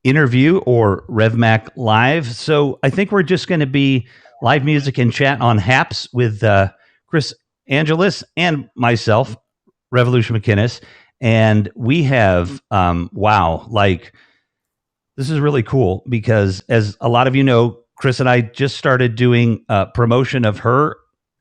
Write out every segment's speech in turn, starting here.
interview or RevMac Live. So I think we're just going to be live music and chat on Happs with Kris Angelis and myself, Revolution McInnes. And we have, wow, like this is really cool because as a lot of you know, Kris and I just started doing promotion of her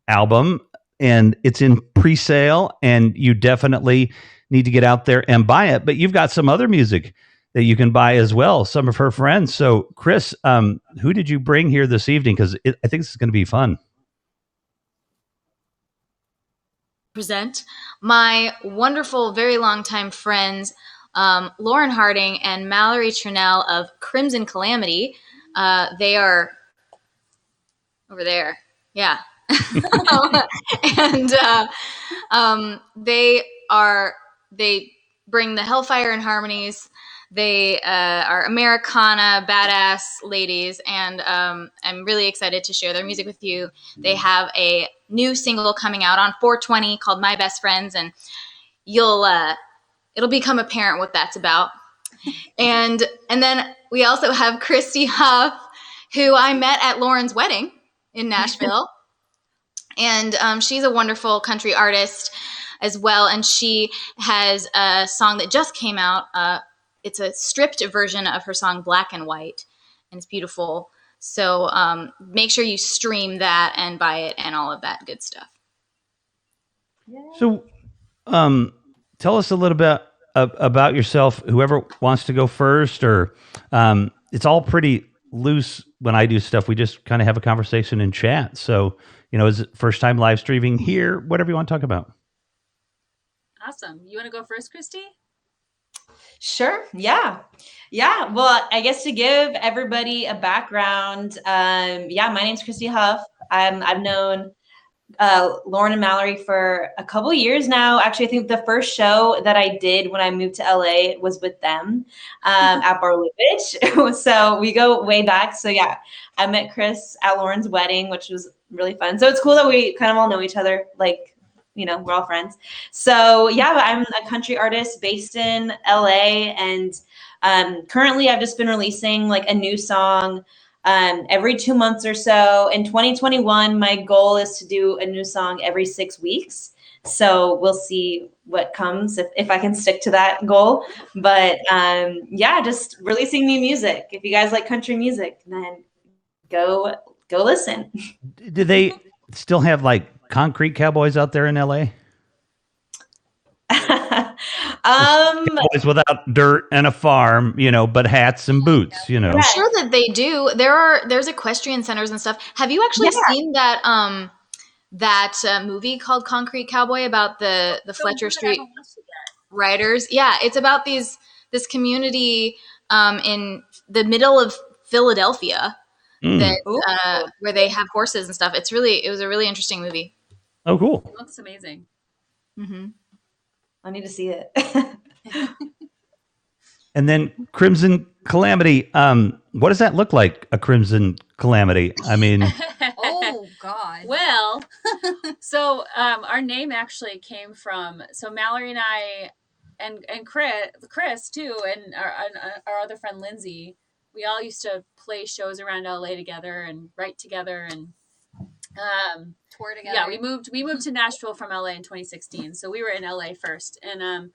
album and it's in pre-sale and you definitely need to get out there and buy it. But you've got some other music that you can buy as well, some of her friends. So Kris, who did you bring here this evening? Because I think this is going to be fun. Present my wonderful, very long time friends, Lauren Harding and Mallory Turnell of Crimson Calamity. They are over there. Yeah. And they bring the Hellfire and Harmonies. They are Americana badass ladies, and I'm really excited to share their music with you. They have a new single coming out on 420 called My Best Friends, and it'll become apparent what that's about. And then we also have Christy Huff, who I met at Lauren's wedding in Nashville. And she's a wonderful country artist as well. And she has a song that just came out. It's a stripped version of her song Black and White. And it's beautiful. So make sure you stream that and buy it and all of that good stuff. So tell us a little bit about yourself, whoever wants to go first, or it's all pretty loose when I do stuff. We just kind of have a conversation and chat. So, is it first time live streaming here? Whatever you want to talk about. Awesome. You want to go first, Christy? Sure. Yeah. Well, I guess to give everybody a background, my name's Christy Huff. I've known Lauren and Mallory for a couple years now. Actually, I think the first show that I did when I moved to LA was with them at Bar Lubitsch. So we go way back. So yeah, I met Kris at Lauren's wedding, which was really fun. So it's cool that we kind of all know each other. Like, we're all friends. So yeah, I'm a country artist based in LA, and currently I've just been releasing like a new song every 2 months or so. In 2021, my goal is to do a new song every 6 weeks. So we'll see what comes if I can stick to that goal. But just releasing new music. If you guys like country music, then go listen. Do they still have like concrete cowboys out there in LA? Cowboys without dirt and a farm, but hats and boots, I'm sure that they do. There's equestrian centers and stuff. Have you actually seen that movie called Concrete Cowboy about the Fletcher Street riders? Yeah, it's about this community in the middle of Philadelphia that where they have horses and stuff. It was a really interesting movie. Oh, cool. It looks amazing. Mm-hmm. I need to see it. And then Crimson Calamity. What does that look like, a Crimson Calamity? I mean... Oh, God. Well, so our name actually came from... So Mallory and I, and Kris too, and our other friend Lindsay, we all used to play shows around LA together and write together and... tour together. Yeah, we moved to Nashville from LA in 2016. So we were in LA first, and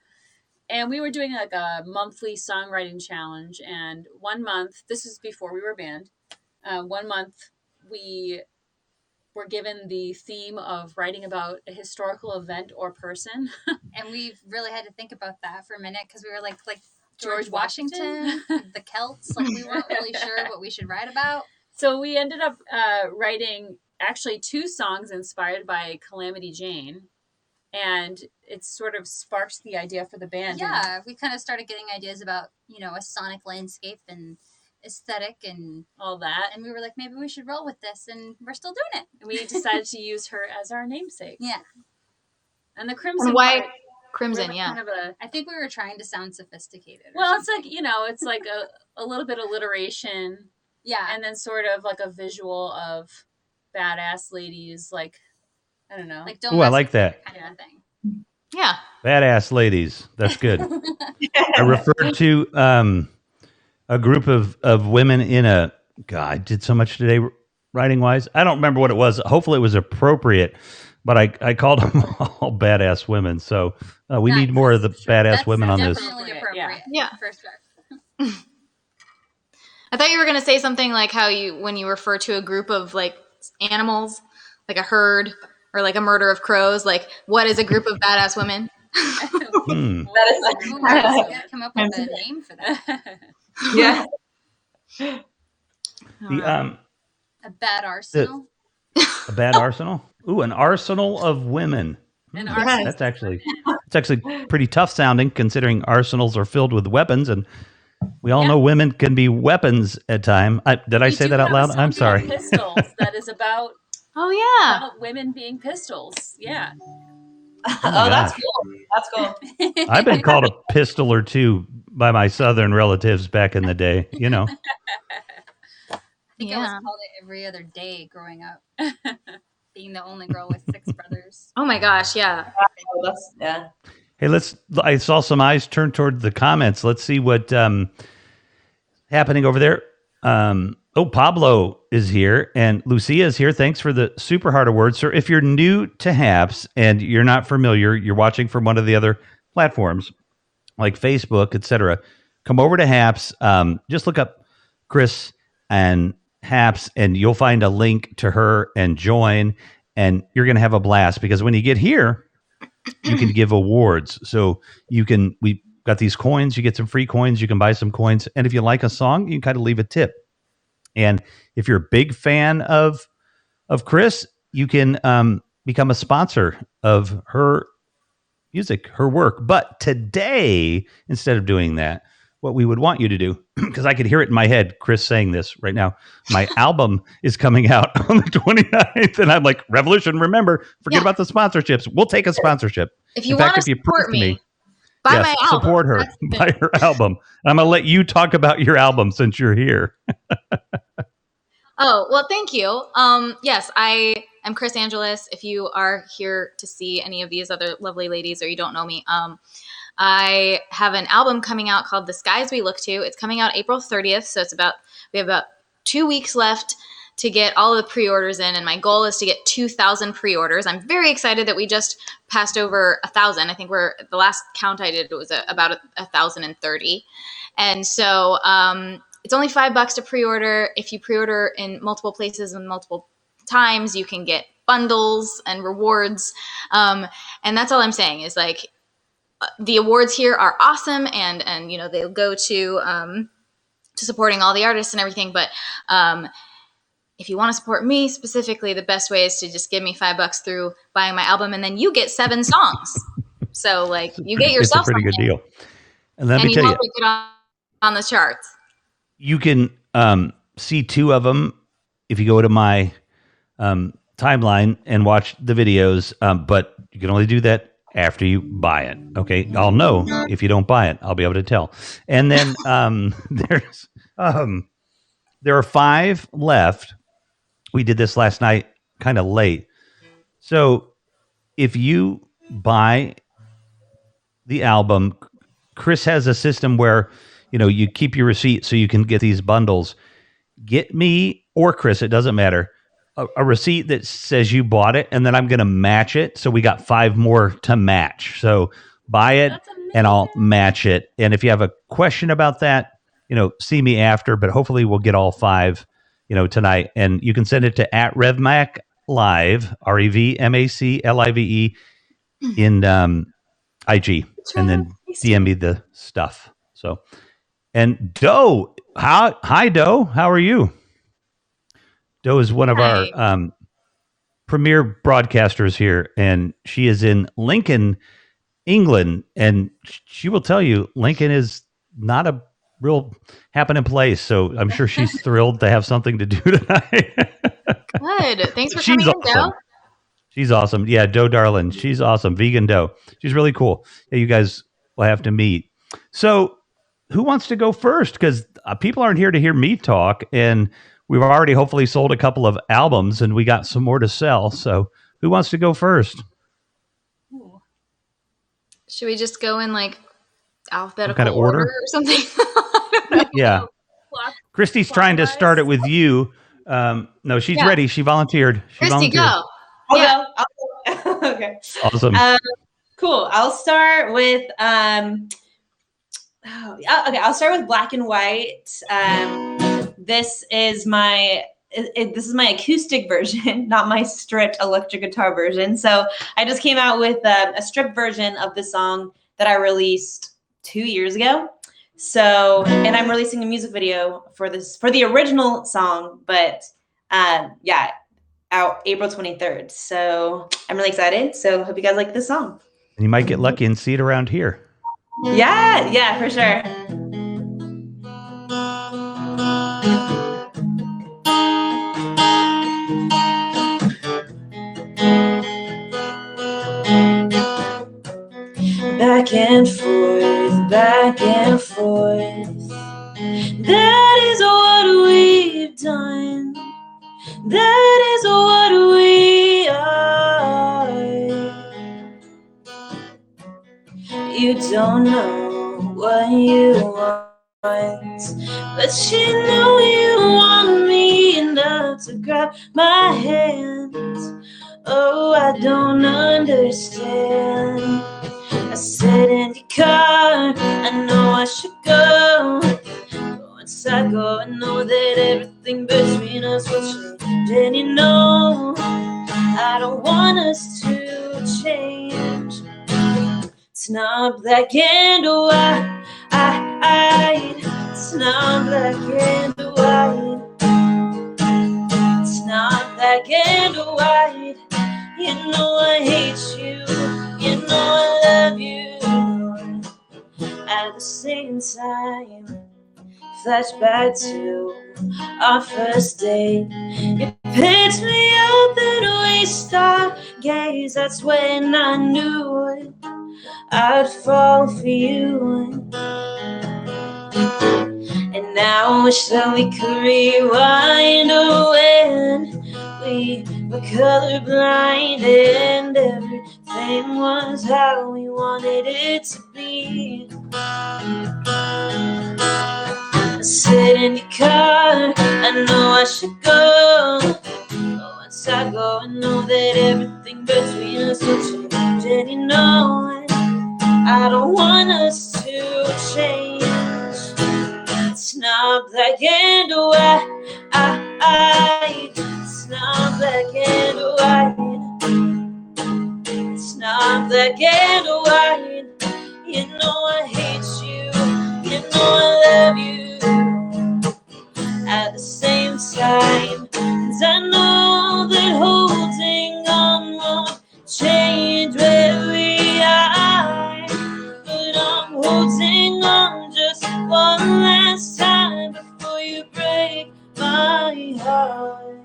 we were doing like a monthly songwriting challenge. And 1 month, this was before we were a band. 1 month we were given the theme of writing about a historical event or person. And we really had to think about that for a minute because we were like George Washington, the Celts. Like we weren't really sure what we should write about. So we ended up writing actually 2 songs inspired by Calamity Jane, and it sort of sparked the idea for the band. Yeah, we kind of started getting ideas about, a sonic landscape and aesthetic and all that. And we were like, maybe we should roll with this, and we're still doing it. And we decided to use her as our namesake. Yeah. And the Crimson and why part, Crimson, yeah. Kind of I think we were trying to sound sophisticated. Well, it's like, it's like a little bit of alliteration. Yeah. And then sort of like a visual of badass ladies, like, I don't know. Like, don't I like that. Kind of thing. Yeah. Badass ladies. That's good. I referred to a group of women in a. God, I did so much today writing wise. I don't remember what it was. Hopefully, it was appropriate, but I called them all badass women. So we need more of the badass women on this. Definitely appropriate. Yeah. For sure. I thought you were going to say something like how when you refer to a group of like animals, like a herd or like a murder of crows, like what is a group of badass women? Hmm. That is Ooh, we gotta come up with a name for that. yeah. A bad arsenal. A bad arsenal. Ooh, an arsenal of women. An Hmm. arsenal. That's actually pretty tough sounding, considering arsenals are filled with weapons, and we all know women can be weapons at time. Did I We say do that out have a loud? song I'm called sorry. Pistols that is about Oh yeah. women being pistols. Yeah. Oh, that's cool. That's cool. I've been called a pistol or two by my southern relatives back in the day. You know. I think I was Yeah. called it every other day growing up. Being the only girl with 6 brothers. Oh my gosh, yeah. Oh, that's yeah. Hey, I saw some eyes turn toward the comments. Let's see what happening over there. Pablo is here and Lucia is here. Thanks for the super hard award, sir. If you're new to Happs and you're not familiar, you're watching from one of the other platforms like Facebook, etc. Come over to Happs. Just look up Kris and Happs, and you'll find a link to her and join. And you're going to have a blast because when you get here, you can give awards. So we got these coins. You get some free coins. You can buy some coins, and if you like a song, you can kind of leave a tip. And if you're a big fan of Kris, you can become a sponsor of her music, her work. But today, instead of doing that, what we would want you to do, because I could hear it in my head, Kris saying this right now, my album is coming out on the 29th. And I'm like, Revolution, remember, forget about the sponsorships. We'll take a sponsorship. If you In fact, want to if you support prove to me, buy my album. support her, buy her album. And I'm going to let you talk about your album since you're here. Oh, well, thank you. Yes, I am Kris Angelis. If you are here to see any of these other lovely ladies or you don't know me, I have an album coming out called The Skies We Look To. It's coming out April 30th, so we have about 2 weeks left to get all of the pre-orders in, and my goal is to get 2,000 pre-orders. I'm very excited that we just passed over 1,000. I think the last count I did was about 1,030. And so it's only $5 to pre-order. If you pre-order in multiple places and multiple times, you can get bundles and rewards. And that's all I'm saying is like the awards here are awesome, and you know they'll go to supporting all the artists and everything. But if you want to support me specifically, the best way is to just give me $5 through buying my album, and then you get 7 songs. So like you get yourself it's a pretty good deal. And let and me you tell you, help it get on the charts. you can see 2 of them if you go to my timeline and watch the videos, but you can only do that after you buy it. Okay, I'll know if you don't buy it. I'll be able to tell. And then there are 5 left. We did this last night, kind of late. So if you buy the album, Kris has a system where you keep your receipt so you can get these bundles. Get me or Kris, it doesn't matter, a receipt that says you bought it, and then I'm going to match it. So we got 5 more to match. So buy it and I'll match it. And if you have a question about that, see me after, but hopefully we'll get all 5, tonight. And you can send it to @RevMac Live, RevMacLive in IG, and then DM me the stuff. So, and Doe, hi Doe, how are you? Doe is one of our premier broadcasters here, and she is in Lincoln, England, and she will tell you Lincoln is not a real happening place. So I'm sure she's thrilled to have something to do tonight. Good. Thanks for coming in, Doe. She's awesome. Yeah, Doe Darlin. She's awesome. Vegan Doe. She's really cool. Yeah, you guys will have to meet. So who wants to go first? Because people aren't here to hear me talk, and we've already hopefully sold a couple of albums, and we got some more to sell. So who wants to go first? Should we just go in like alphabetical kind of order or something? Yeah. Christy's trying to start it with you. No, she's ready. She volunteered. Christy, go. I'll go. Okay. Awesome. Cool. I'll start with I'll start with Black and White. This is my acoustic version, not my stripped electric guitar version. So I just came out with a stripped version of the song that I released 2 years ago. So, and I'm releasing a music video for the original song, but out April 23rd. So I'm really excited. So hope you guys like this song. And you might get lucky and see it around here. Yeah, for sure. Back and forth, back and forth. That is what we've done. That is what we are. You don't know what you want, but you know you want me enough to grab my hands. Oh, I don't understand. I said in your car, I know I should go. But once I go, I know that everything between us will change. And you know, I don't want us to change. It's not black and white. It's not black and white. It's not black and white. You know I hate you. You know I love you. At the same time, flashback to our first date. You picked me up and we stargazed. That's when I knew I'd fall for you. And now I wish that we could rewind when we were colorblind and everything was how we wanted it to be. I sit in your car, I know I should go. But once I go, I know that everything between us will change. And you know, I don't want us to change. It's not black and white. It's not black and white. It's not black and white. You know I hate you. You know I love you. At the same time, 'cause I know that holding on won't change where we are. But I'm holding on just one last time before you break my heart.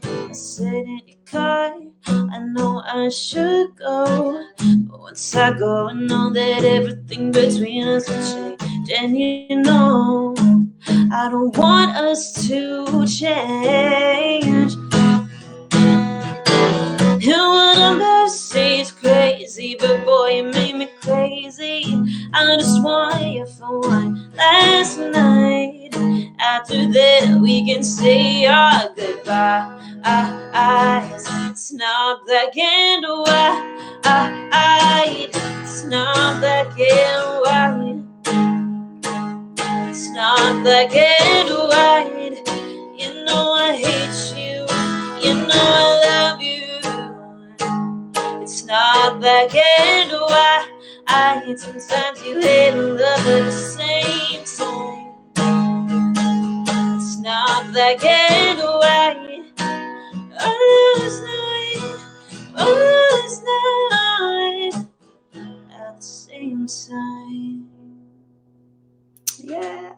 I said in your car, I know I should go. But once I go, I know that everything between us will change. And you know, I don't want us to change. And what I'm about to say is crazy, but boy, you made me crazy. I just want you for one last night. After that, we can say our goodbye. It's not black and white. It's not black and white. It's not black and white. You know I hate you. You know I love you. It's not black and white. Sometimes you hate and love at the same time. It's not black and white. Oh, it's not at the same time. Yeah.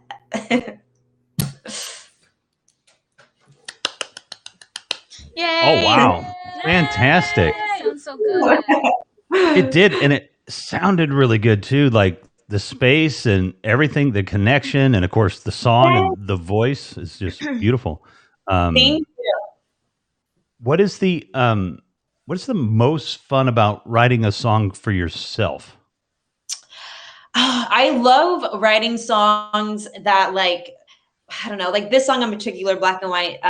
Yay! Oh, wow. Fantastic. Sounds so good. It did. And it sounded really good, too. Like the space and everything, the connection, and of course, the song and the voice is just beautiful. Thank you. What is the most fun about writing a song for yourself? I love writing songs that like I don't know, like this song in particular, Black and White,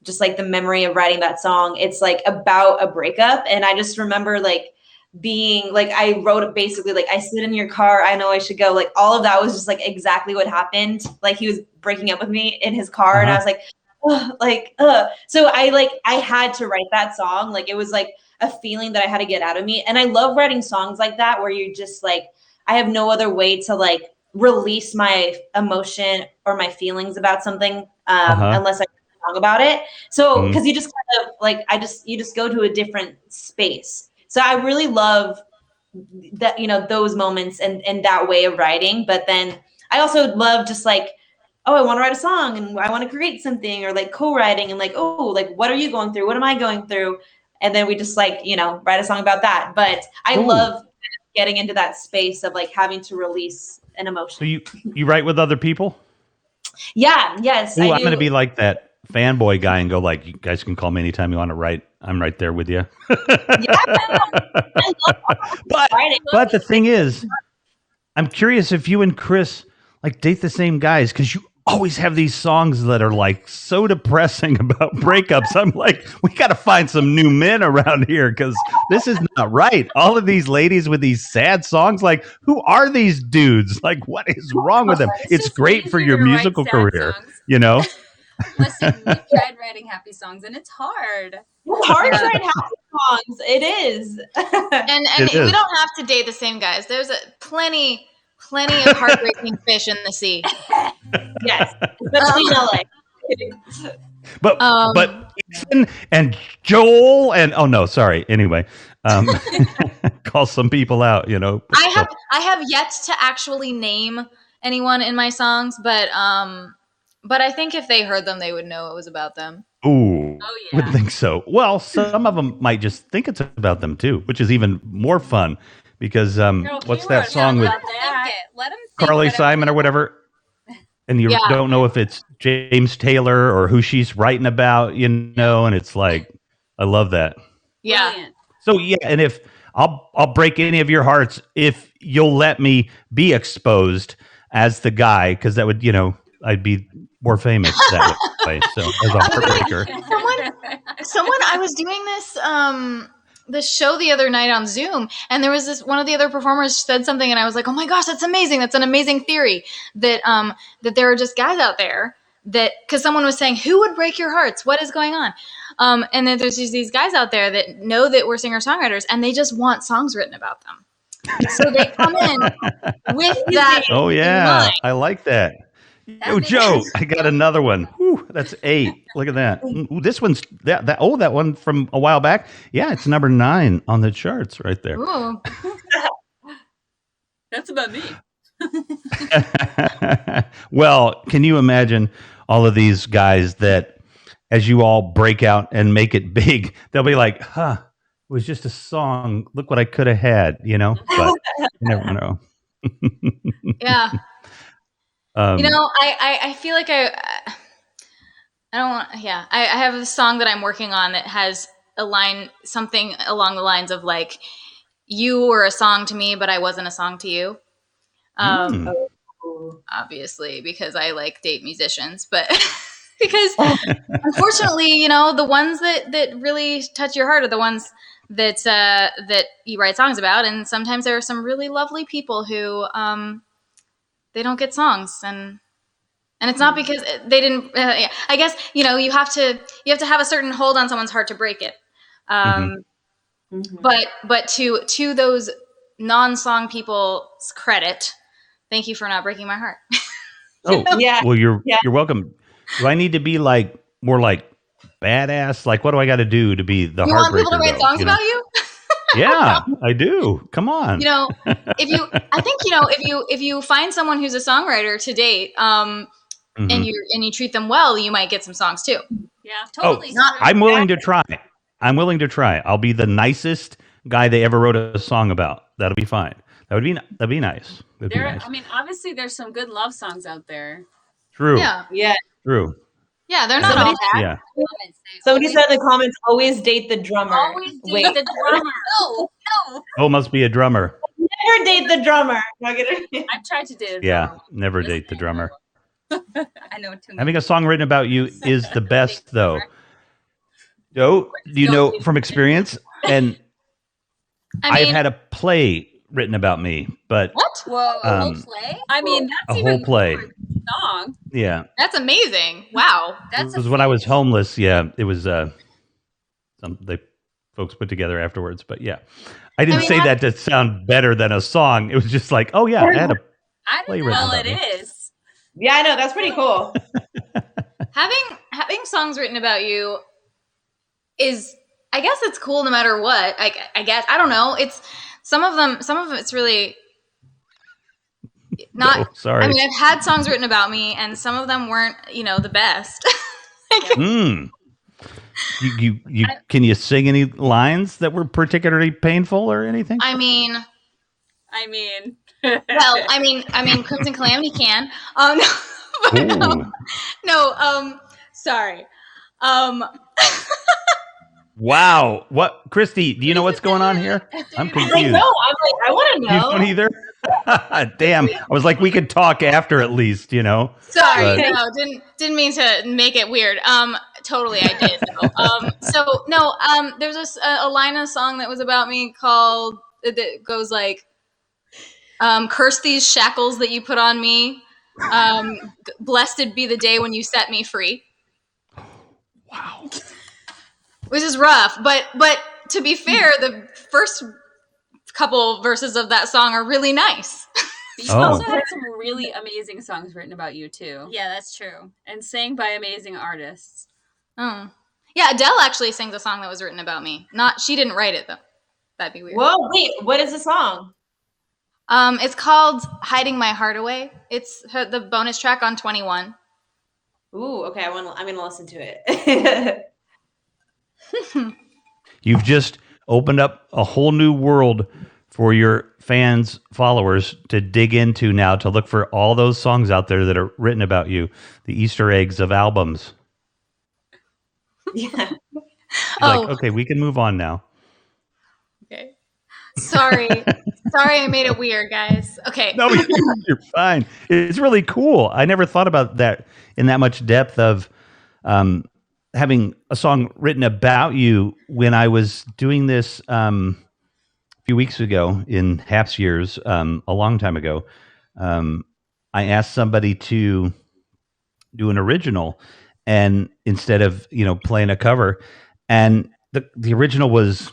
just like the memory of writing that song, it's like about a breakup. And I just remember like being like, I wrote it basically like, I sit in your car, I know I should go. Like all of that was just like exactly what happened. Like he was breaking up with me in his car and I was like, so I had to write that song. Like it was like a feeling that I had to get out of me. And I love writing songs like that where you're just like, I have no other way to like release my emotion or my feelings about something unless I song about it. So because you just kind of like you just go to a different space. So I really love that, you know, those moments and that way of writing. But then I also love just like, oh, I want to write a song and I want to create something, or like co-writing and like, oh, like what are you going through? What am I going through? And then we just like, you know, write a song about that. But I love getting into that space of like having to release an emotion. So you write with other people? Yeah. Yes. Ooh, I'm going to be like that fanboy guy and go like, you guys can call me anytime you want to write. I'm right there with you. But the thing is, I'm curious if you and Kris like date the same guys, because you always have these songs that are like so depressing about breakups. I'm like, we got to find some new men around here because this is not right. All of these ladies with these sad songs, like, who are these dudes? Like, what is wrong with them? It's great for your musical career, you know? Listen, we tried writing happy songs, and it's hard. It's hard to write happy songs. It is. And we don't have to date the same guys. There's plenty of heartbreaking fish in the sea. Yes, especially in LA. But Ethan and Joel and anyway, call some people out, you know. I have yet to actually name anyone in my songs, but I think if they heard them, they would know it was about them. Ooh, I would think so. Well, some of them might just think it's about them too, which is even more fun because what's that song with Let 'em Carly Simon or whatever? And you don't know if it's James Taylor or who she's writing about, you know, and it's like, I love that. Yeah. Brilliant. So and if I'll break any of your hearts if you'll let me be exposed as the guy, because that would, you know, I'd be more famous that way. So as a heartbreaker. Someone I was doing this show the other night on Zoom, and there was one of the other performers said something, and I was like, oh my gosh, that's amazing. That's an amazing theory that there are just guys out there that, because someone was saying, who would break your hearts? What is going on? And then there's just these guys out there that know that we're singer-songwriters, and they just want songs written about them. So they come in with that. Oh yeah, I like that. Oh, Joe, I got another one. Whew, that's 8. Look at that. Ooh, this one's that one from a while back. Yeah, it's number 9 on the charts right there. Ooh. That's about me. Well, can you imagine all of these guys that, as you all break out and make it big, they'll be like, it was just a song. Look what I could have had, you know? But you never know. Yeah. You know, I feel like I don't want. Yeah, I have a song that I'm working on that has something along the lines of like, you were a song to me, but I wasn't a song to you. Obviously, because I like date musicians, but because unfortunately, you know, the ones that really touch your heart are the ones that you write songs about, and sometimes there are some really lovely people who they don't get songs, and it's not because they didn't. I guess, you know, you have to have a certain hold on someone's heart to break it. But to those non-song people's credit, thank you for not breaking my heart. Oh yeah. Well, you're welcome. Do I need to be like more like badass? Like, what do I got to do to be the heartbreaker? You want people to write songs about you? Yeah, I do. Come on. You know, if you find someone who's a songwriter to date, and you treat them well, you might get some songs too. Yeah, totally. I'm willing to try. I'll be the nicest guy they ever wrote a song about. That'll be fine. That'd be nice. I mean, obviously, there's some good love songs out there. True. Yeah. True. Yeah, they're not all bad. Yeah. Somebody said in the comments, always date the drummer. Always date the drummer. No. Oh, must be a drummer. Never date the drummer. I've tried to date a drummer. Yeah, never date the drummer. I know too many. Having a song written about you is the best, though. Joe, do you know from experience? And I've had a play written about me, but What? Whoa, a whole play? I mean, a that's whole even play. more than a song. Yeah, That's amazing. Wow. That's it was when I was homeless. Yeah, it was some they folks put together afterwards. But yeah, I didn't say that to sound better than a song. It was just like, oh yeah, I had a I play didn't written know Well, about it me. is. Yeah, I know. That's pretty cool. Having songs written about you is, I guess it's cool no matter what. I guess I don't know. It's some of it's really not. Oh, sorry. I mean, I've had songs written about me, and some of them weren't, the best. You can you sing any lines that were particularly painful or anything? I mean, well, I mean, Crimson Calamity can. No, sorry. Wow. What, Christy, do you know what's going on here? I'm confused. Like, no, I'm like, I want to You know. don't either? Damn. I was like, we could talk after at least, Sorry, But- no, didn't mean to make it weird. Totally, I did. There's a line in a song that was about me called that goes like, "Curse these shackles that you put on me. Blessed be the day when you set me free." Wow. Which is rough, but to be fair, the first couple verses of that song are really nice. you also had some really amazing songs written about you too, Yeah, that's true. and sang by amazing artists. Oh, yeah, Adele actually sings a song that was written about me. She didn't write it though. That'd be weird. Whoa, wait, what is the song? It's called "Hiding My Heart Away." It's the bonus track on 21. Ooh, okay, I'm gonna listen to it. You've just opened up a whole new world for your fans, followers to dig into now, to look for all those songs out there that are written about you, the Easter eggs of albums. Yeah. Like, okay, we can move on now. Okay. Sorry, I made it weird, guys. Okay. No, you're fine. It's really cool. I never thought about that in that much depth of having a song written about you when I was doing this a few weeks ago in Happs years, a long time ago. I asked somebody to do an original, and instead of playing a cover, and the original was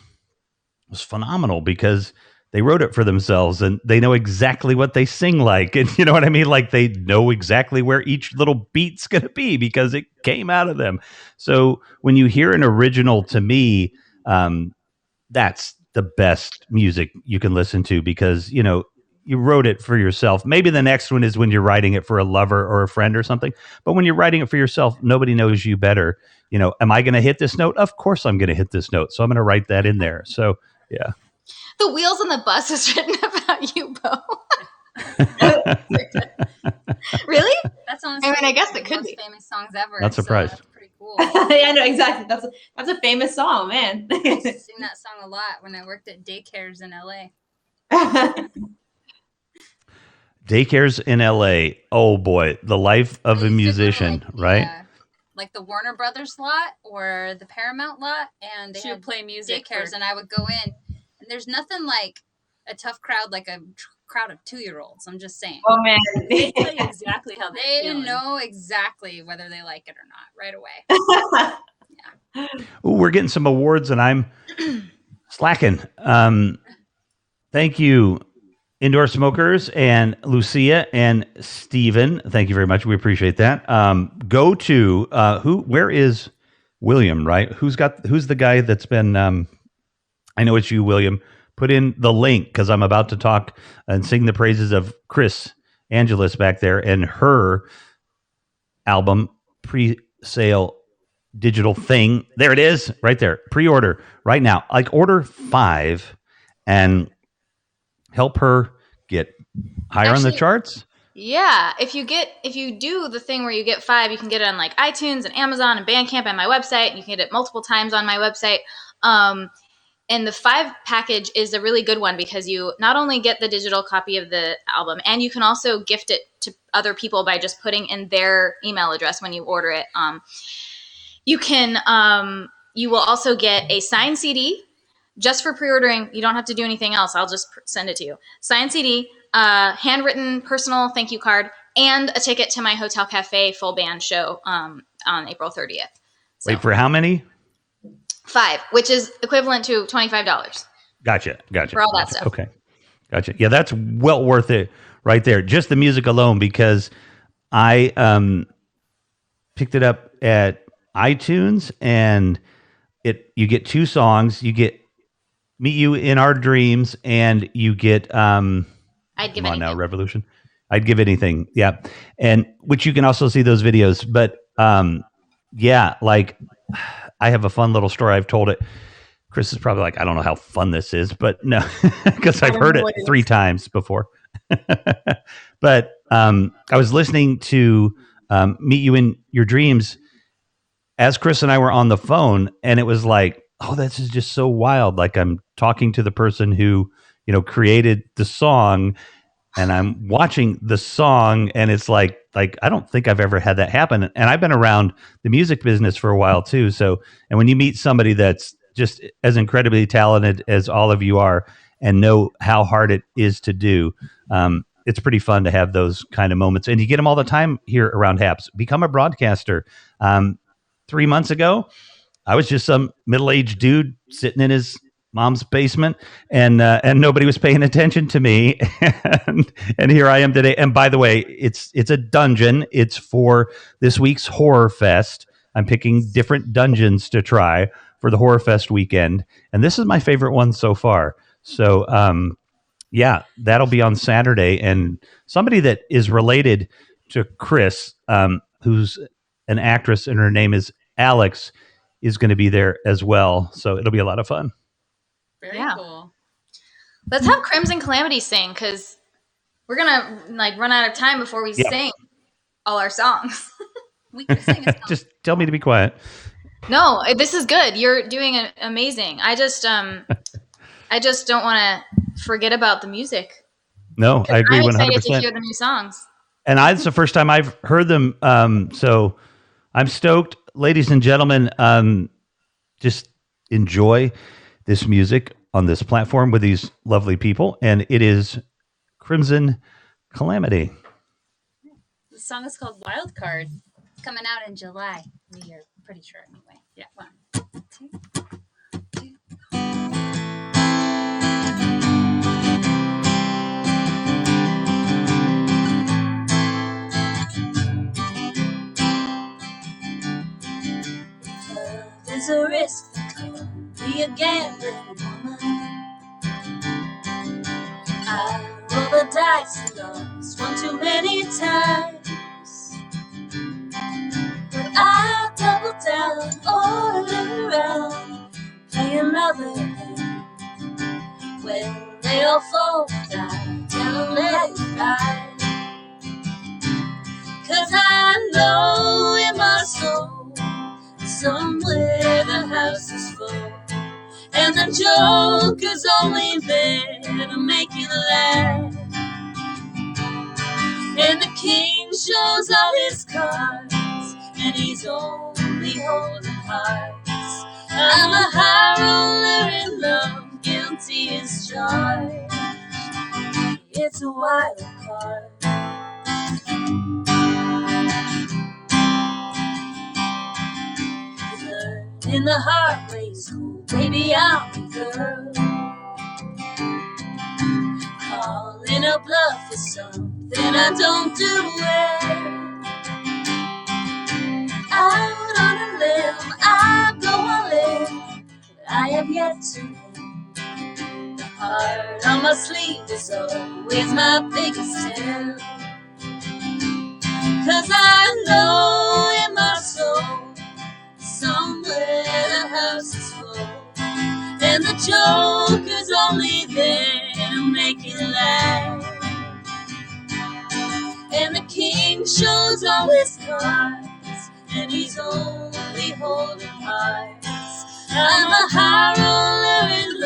phenomenal because they wrote it for themselves and they know exactly what they sing like. And you know what I mean? Like they know exactly where each little beat's going to be because it came out of them. So when you hear an original, to me, that's the best music you can listen to because, you wrote it for yourself. Maybe the next one is when you're writing it for a lover or a friend or something. But when you're writing it for yourself, nobody knows you better. Am I going to hit this note? Of course I'm going to hit this note. So I'm going to write that in there. So, yeah. The Wheels on the Bus is written about you, Bo. Really? That's honestly, I guess one it of the could most be. famous songs ever. Not surprised. So that's pretty cool. Yeah, no, exactly. That's a famous song, man. I used to sing that song a lot when I worked at daycares in LA. Daycares in LA. Oh boy, the life of a musician, right? Like the Warner Brothers lot or the Paramount lot, and they She had would play music daycares, and I would go in, and there's nothing like a tough crowd like a crowd of 2-year-olds. I'm just saying. Oh man. They tell you exactly how They feeling. know exactly whether they like it or not right away. Ooh, we're getting some awards and I'm slacking. Thank you, Indoor Smokers and Lucia and Steven. Thank you very much. We appreciate that. Go to where is William, right? Who's the guy that's been I know it's you, William. Put in the link because I'm about to talk and sing the praises of Kris Angelis back there and her album pre-sale digital thing. There it is, right there. Pre-order right now. Like order 5 and help her get higher on the charts. Yeah, if you do the thing where you get 5, you can get it on like iTunes and Amazon and Bandcamp and my website. You can get it multiple times on my website. And the 5 package is a really good one because you not only get the digital copy of the album, and you can also gift it to other people by just putting in their email address when you order it. You will also get a signed CD just for pre-ordering. You don't have to do anything else. I'll just send it to you. Signed CD, handwritten personal thank you card, and a ticket to my Hotel Cafe full band show on April 30th. So, Wait, for how many? 5, which is equivalent to $25. Gotcha. For all that stuff. Okay. Gotcha. Yeah, that's well worth it right there. Just the music alone, because I picked it up at iTunes, and you get 2 songs. You get Meet You in Our Dreams, and you get I'd give come on anything. now, Revolution. I'd give anything. Yeah. And which you can also see those videos. But yeah, like I have a fun little story. I've told it. Kris is probably like, I don't know how fun this is, but no, because I've heard it 3 times before. But I was listening to Meet You in Your Dreams as Kris and I were on the phone, and it was like, oh, this is just so wild. Like I'm talking to the person who, created the song, and I'm watching the song, and it's like I don't think I've ever had that happen. And I've been around the music business for a while too. So, and when you meet somebody that's just as incredibly talented as all of you are, and know how hard it is to do, it's pretty fun to have those kind of moments. And you get them all the time here around Happs. Become a broadcaster. 3 months ago, I was just some middle-aged dude sitting in his mom's basement, and nobody was paying attention to me. and here I am today. And by the way, it's a dungeon. It's for this week's Horror Fest. I'm picking different dungeons to try for the Horror Fest weekend, and this is my favorite one so far. So yeah, that'll be on Saturday. And somebody that is related to Kris, who's an actress, and her name is Alex, is going to be there as well. So it'll be a lot of fun. Very cool. Let's have Crimson Calamity sing, because we're gonna run out of time before we sing all our songs. We can sing a song. Just tell me to be quiet. No, this is good. You're doing amazing. I just don't want to forget about the music. No, I agree 100%. I'm excited to hear the new songs. And it's the first time I've heard them. So I'm stoked. Ladies and gentlemen, just enjoy this music on this platform with these lovely people. And it is Crimson Calamity. The song is called Wild Card. It's coming out in July. We are pretty sure anyway. Yeah. 1, 2, 2. There's a risk that could be a gambling woman. I roll the dice and lost one too many times, but I'll double down all around, play another hand. When they all fall down, tell let it ride. 'Cause I know in my soul somewhere the house is full, and the joker's only there to make you laugh. And the king shows all his cards, and he's only holding hearts. I'm a high roller in love, guilty as charged. It's a wild card. In the heart race, cool, baby, I'm the girl. Calling a bluff is something I don't do well. Out on a limb, I go all in, but I have yet to win. The heart on my sleeve is always my biggest tell. 'Cause I know in my soul somewhere the house is full, and the joker's only there to make you laugh. And the king shows all his cards, and he's only holding hearts. I'm a high roller in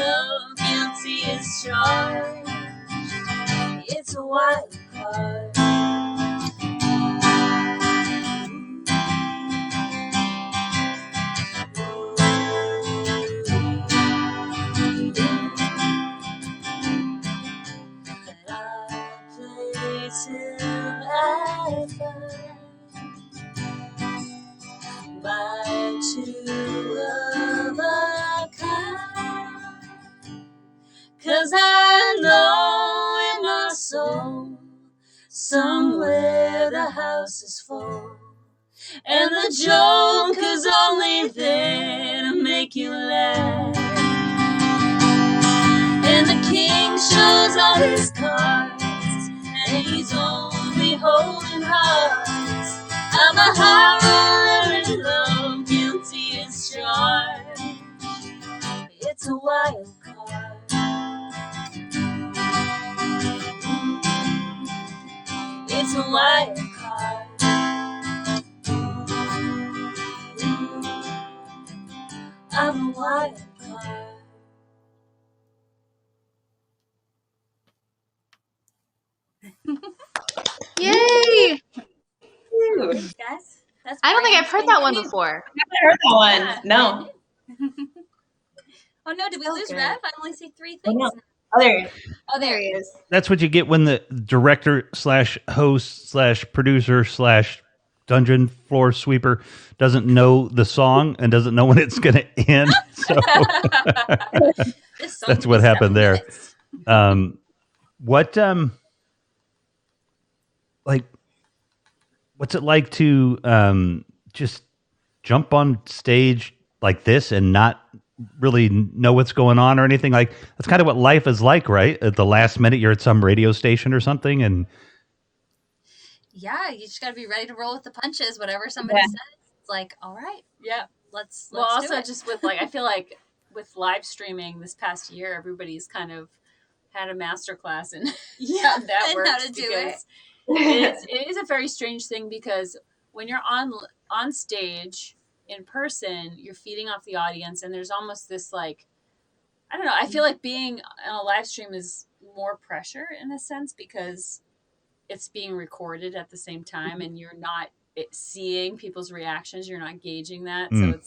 charged. It's a wild card. I'll play till I find my two of a kind. 'Cause I know in my soul somewhere the house is full, and the joke is only there to make you laugh. And the king shows all his cards, and he's only holding hearts. I'm a horror in love, guilty as charged. It's a wild card. It's a wild card. I'm a wild card. Yay! Thanks, guys. That's I don't think I've heard that one great. before. I haven't heard that one. Yeah. No. Oh no, did we lose Okay. Rev? I only see 3 Oh, things. no. Oh, there. Oh, there he is. That's what you get when the director slash host slash producer slash dungeon floor sweeper doesn't know the song and doesn't know when it's going to end. So This song that's could what be 7 happened there. minutes. What like what's it like to just jump on stage like this and not really know what's going on or anything? Like that's kind of what life is like, right? At the last minute you're at some radio station or something and Yeah, you just got to be ready to roll with the punches. Whatever somebody Yeah. says, it's like, all right, Yeah. let's Well, do also it. just with like, I feel like with live streaming this past year, everybody's kind of had a master class in Yeah, how that and works how to do because it is a very strange thing because when you're on stage in person, you're feeding off the audience, and there's almost this like, I don't know. I feel like being on a live stream is more pressure in a sense because it's being recorded at the same time, and you're not seeing people's reactions. You're not gauging that, so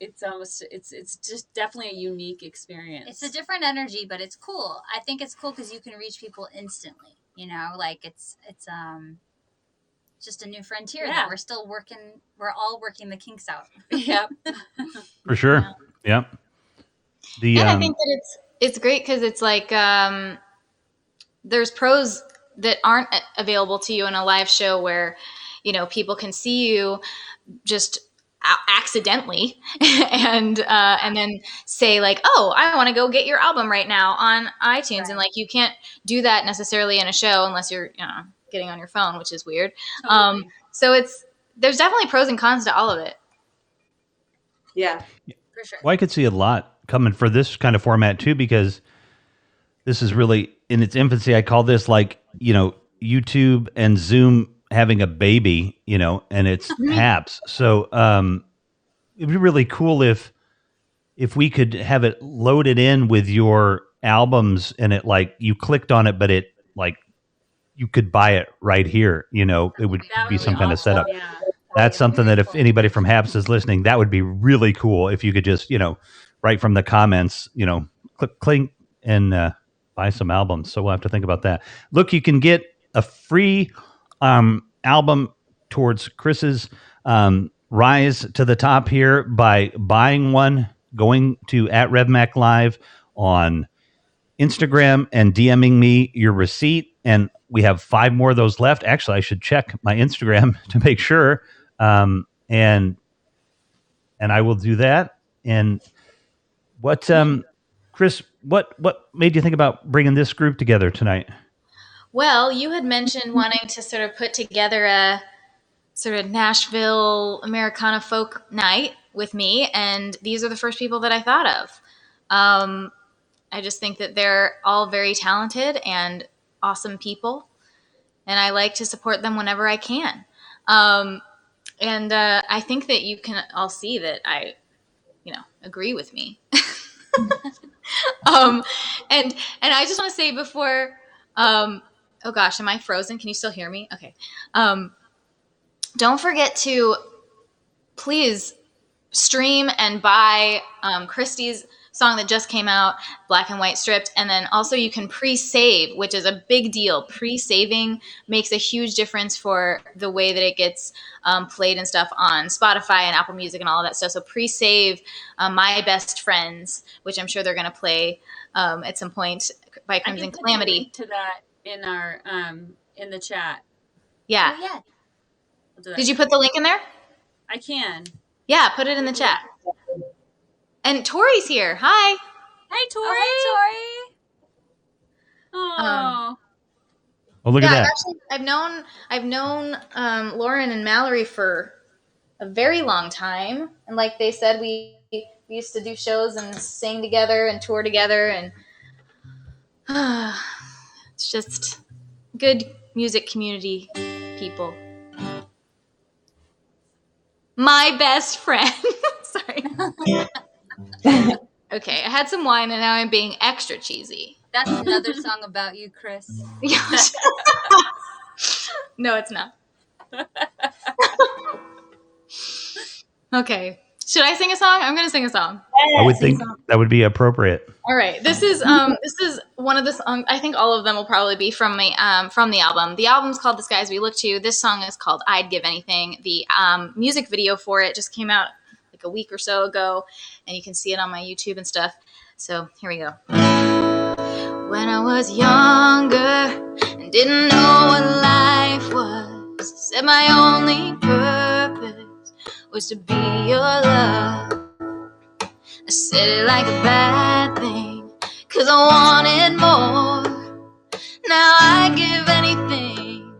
it's almost it's just definitely a unique experience. It's a different energy, but it's cool. I think it's cool because you can reach people instantly. You know, like it's just a new frontier Yeah. that we're still working. We're all working the kinks out. Yep. for sure. Yeah. The And I think that it's great because it's like there's pros that aren't available to you in a live show where, you know, people can see you just accidentally and then say like, oh, I want to go get your album right now on iTunes. Right. And like, you can't do that necessarily in a show unless you're, you know, getting on your phone, which is weird. Totally. So there's definitely pros and cons to all of it. Yeah. For sure. Well, I could see a lot coming for this kind of format too, because this is really in its infancy. I call this like, you know, YouTube and Zoom having a baby, you know, and it's Happs. So it'd be really cool if we could have it loaded in with your albums and it like you clicked on it, but it like you could buy it right here. You know, it would That be would some kind of awesome. setup. Yeah. That's something that if Cool. anybody from Happs is listening, that would be really cool if you could just, you know, right from the comments, you know, click and buy some albums. So we'll have to think about that. Look, you can get a free album towards Kris's rise to the top here by buying one, going to @RevMac Live on Instagram and DMing me your receipt. And we have 5 more of those left. Actually, I should check my Instagram to make sure. And I will do that. And what, Kris, what made you think about bringing this group together tonight? Well, you had mentioned wanting to sort of put together a sort of Nashville Americana folk night with me, and these are the first people that I thought of. I just think that they're all very talented and awesome people, and I like to support them whenever I can. And I think that you can all see that I, you know, agree with me. um, and I just want to say before, oh gosh, am I frozen? Can you still hear me? Okay. Don't forget to please stream and buy Christy's song that just came out, Black and White Stripped. And then also you can pre-save, which is a big deal. Pre-saving makes a huge difference for the way that it gets played and stuff on Spotify and Apple Music and all of that stuff. So pre-save My Best Friends, which I'm sure they're going to play at some point by Crimson Calamity. Link to that in our in the chat. Yeah. Oh, yeah. Did you put the link in there? I can. Yeah, put it in the chat. And Tori's here. Hi. Hey, Tori. Oh, hi, Oh. Oh, look at that. Actually, I've known Lauren and Mallory for a very long time, and like they said, we used to do shows and sing together and tour together, and it's just good music community people. My best friend. Sorry. Okay, I had some wine and now I'm being extra cheesy. That's another song about you, Kris. No, it's not. Okay. Should I sing a song? I'm going to sing a song. I would think that would be appropriate. All right. This is one of the songs. I think all of them will probably be from the album. The album's called The Skies We Look To. This song is called I'd Give Anything. The music video for it just came out like a week or so ago, and you can see it on my YouTube and stuff. So here we go. When I was younger and didn't know what life was, said my only purpose was to be your love. I said it like a bad thing, 'cause I wanted more. Now I'd give anything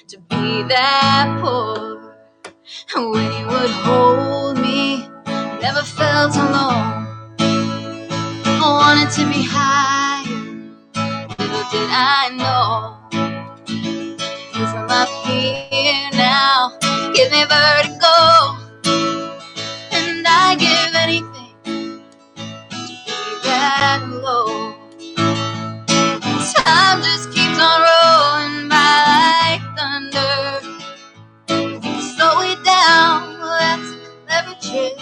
to be that poor. When you would hold me, never felt alone. I wanted to be higher, little did I know. 'Cause I'm up here now, gives me vertigo. And I give anything to be that low. Time just keeps on rolling by like thunder. Slow it down, well, that's a clever trick.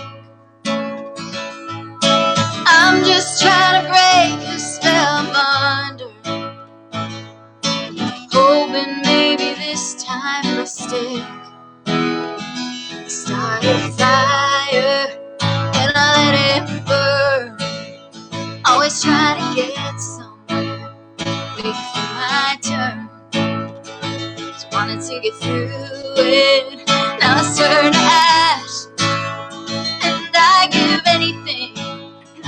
I'm just trying to break the spell I'm under, hoping maybe this time it'll stick. Start a fire and I let it burn. Always trying to get somewhere, waiting for my turn. Just wanted to get through it. Now it's turned to ash, and I give anything to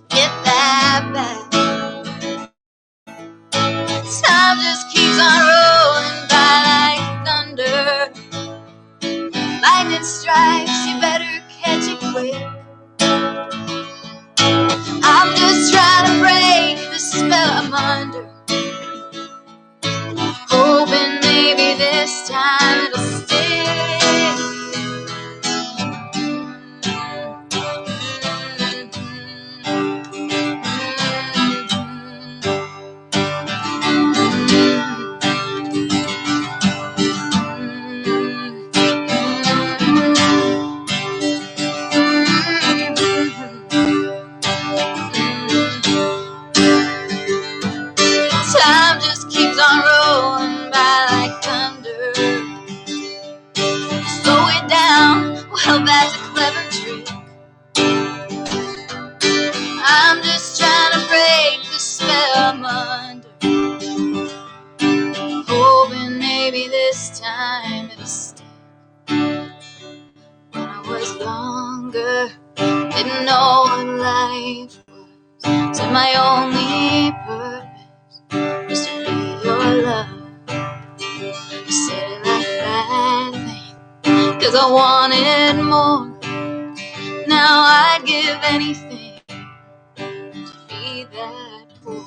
get that back. Time just keeps on rolling by like thunder. Lightning strikes, you better catch it quick. I'm just trying to break the spell I'm under, hoping maybe this time it'll stick. Time just keeps on rolling by like thunder. Slow it down, well that's a clever trick. I'm just trying to break the spell I'm under, hoping maybe this time it'll stick. When I was younger, didn't know what life was, said my only purpose was to be your love. I said it like that thing, 'cause I wanted more. Now I'd give anything to be that poor.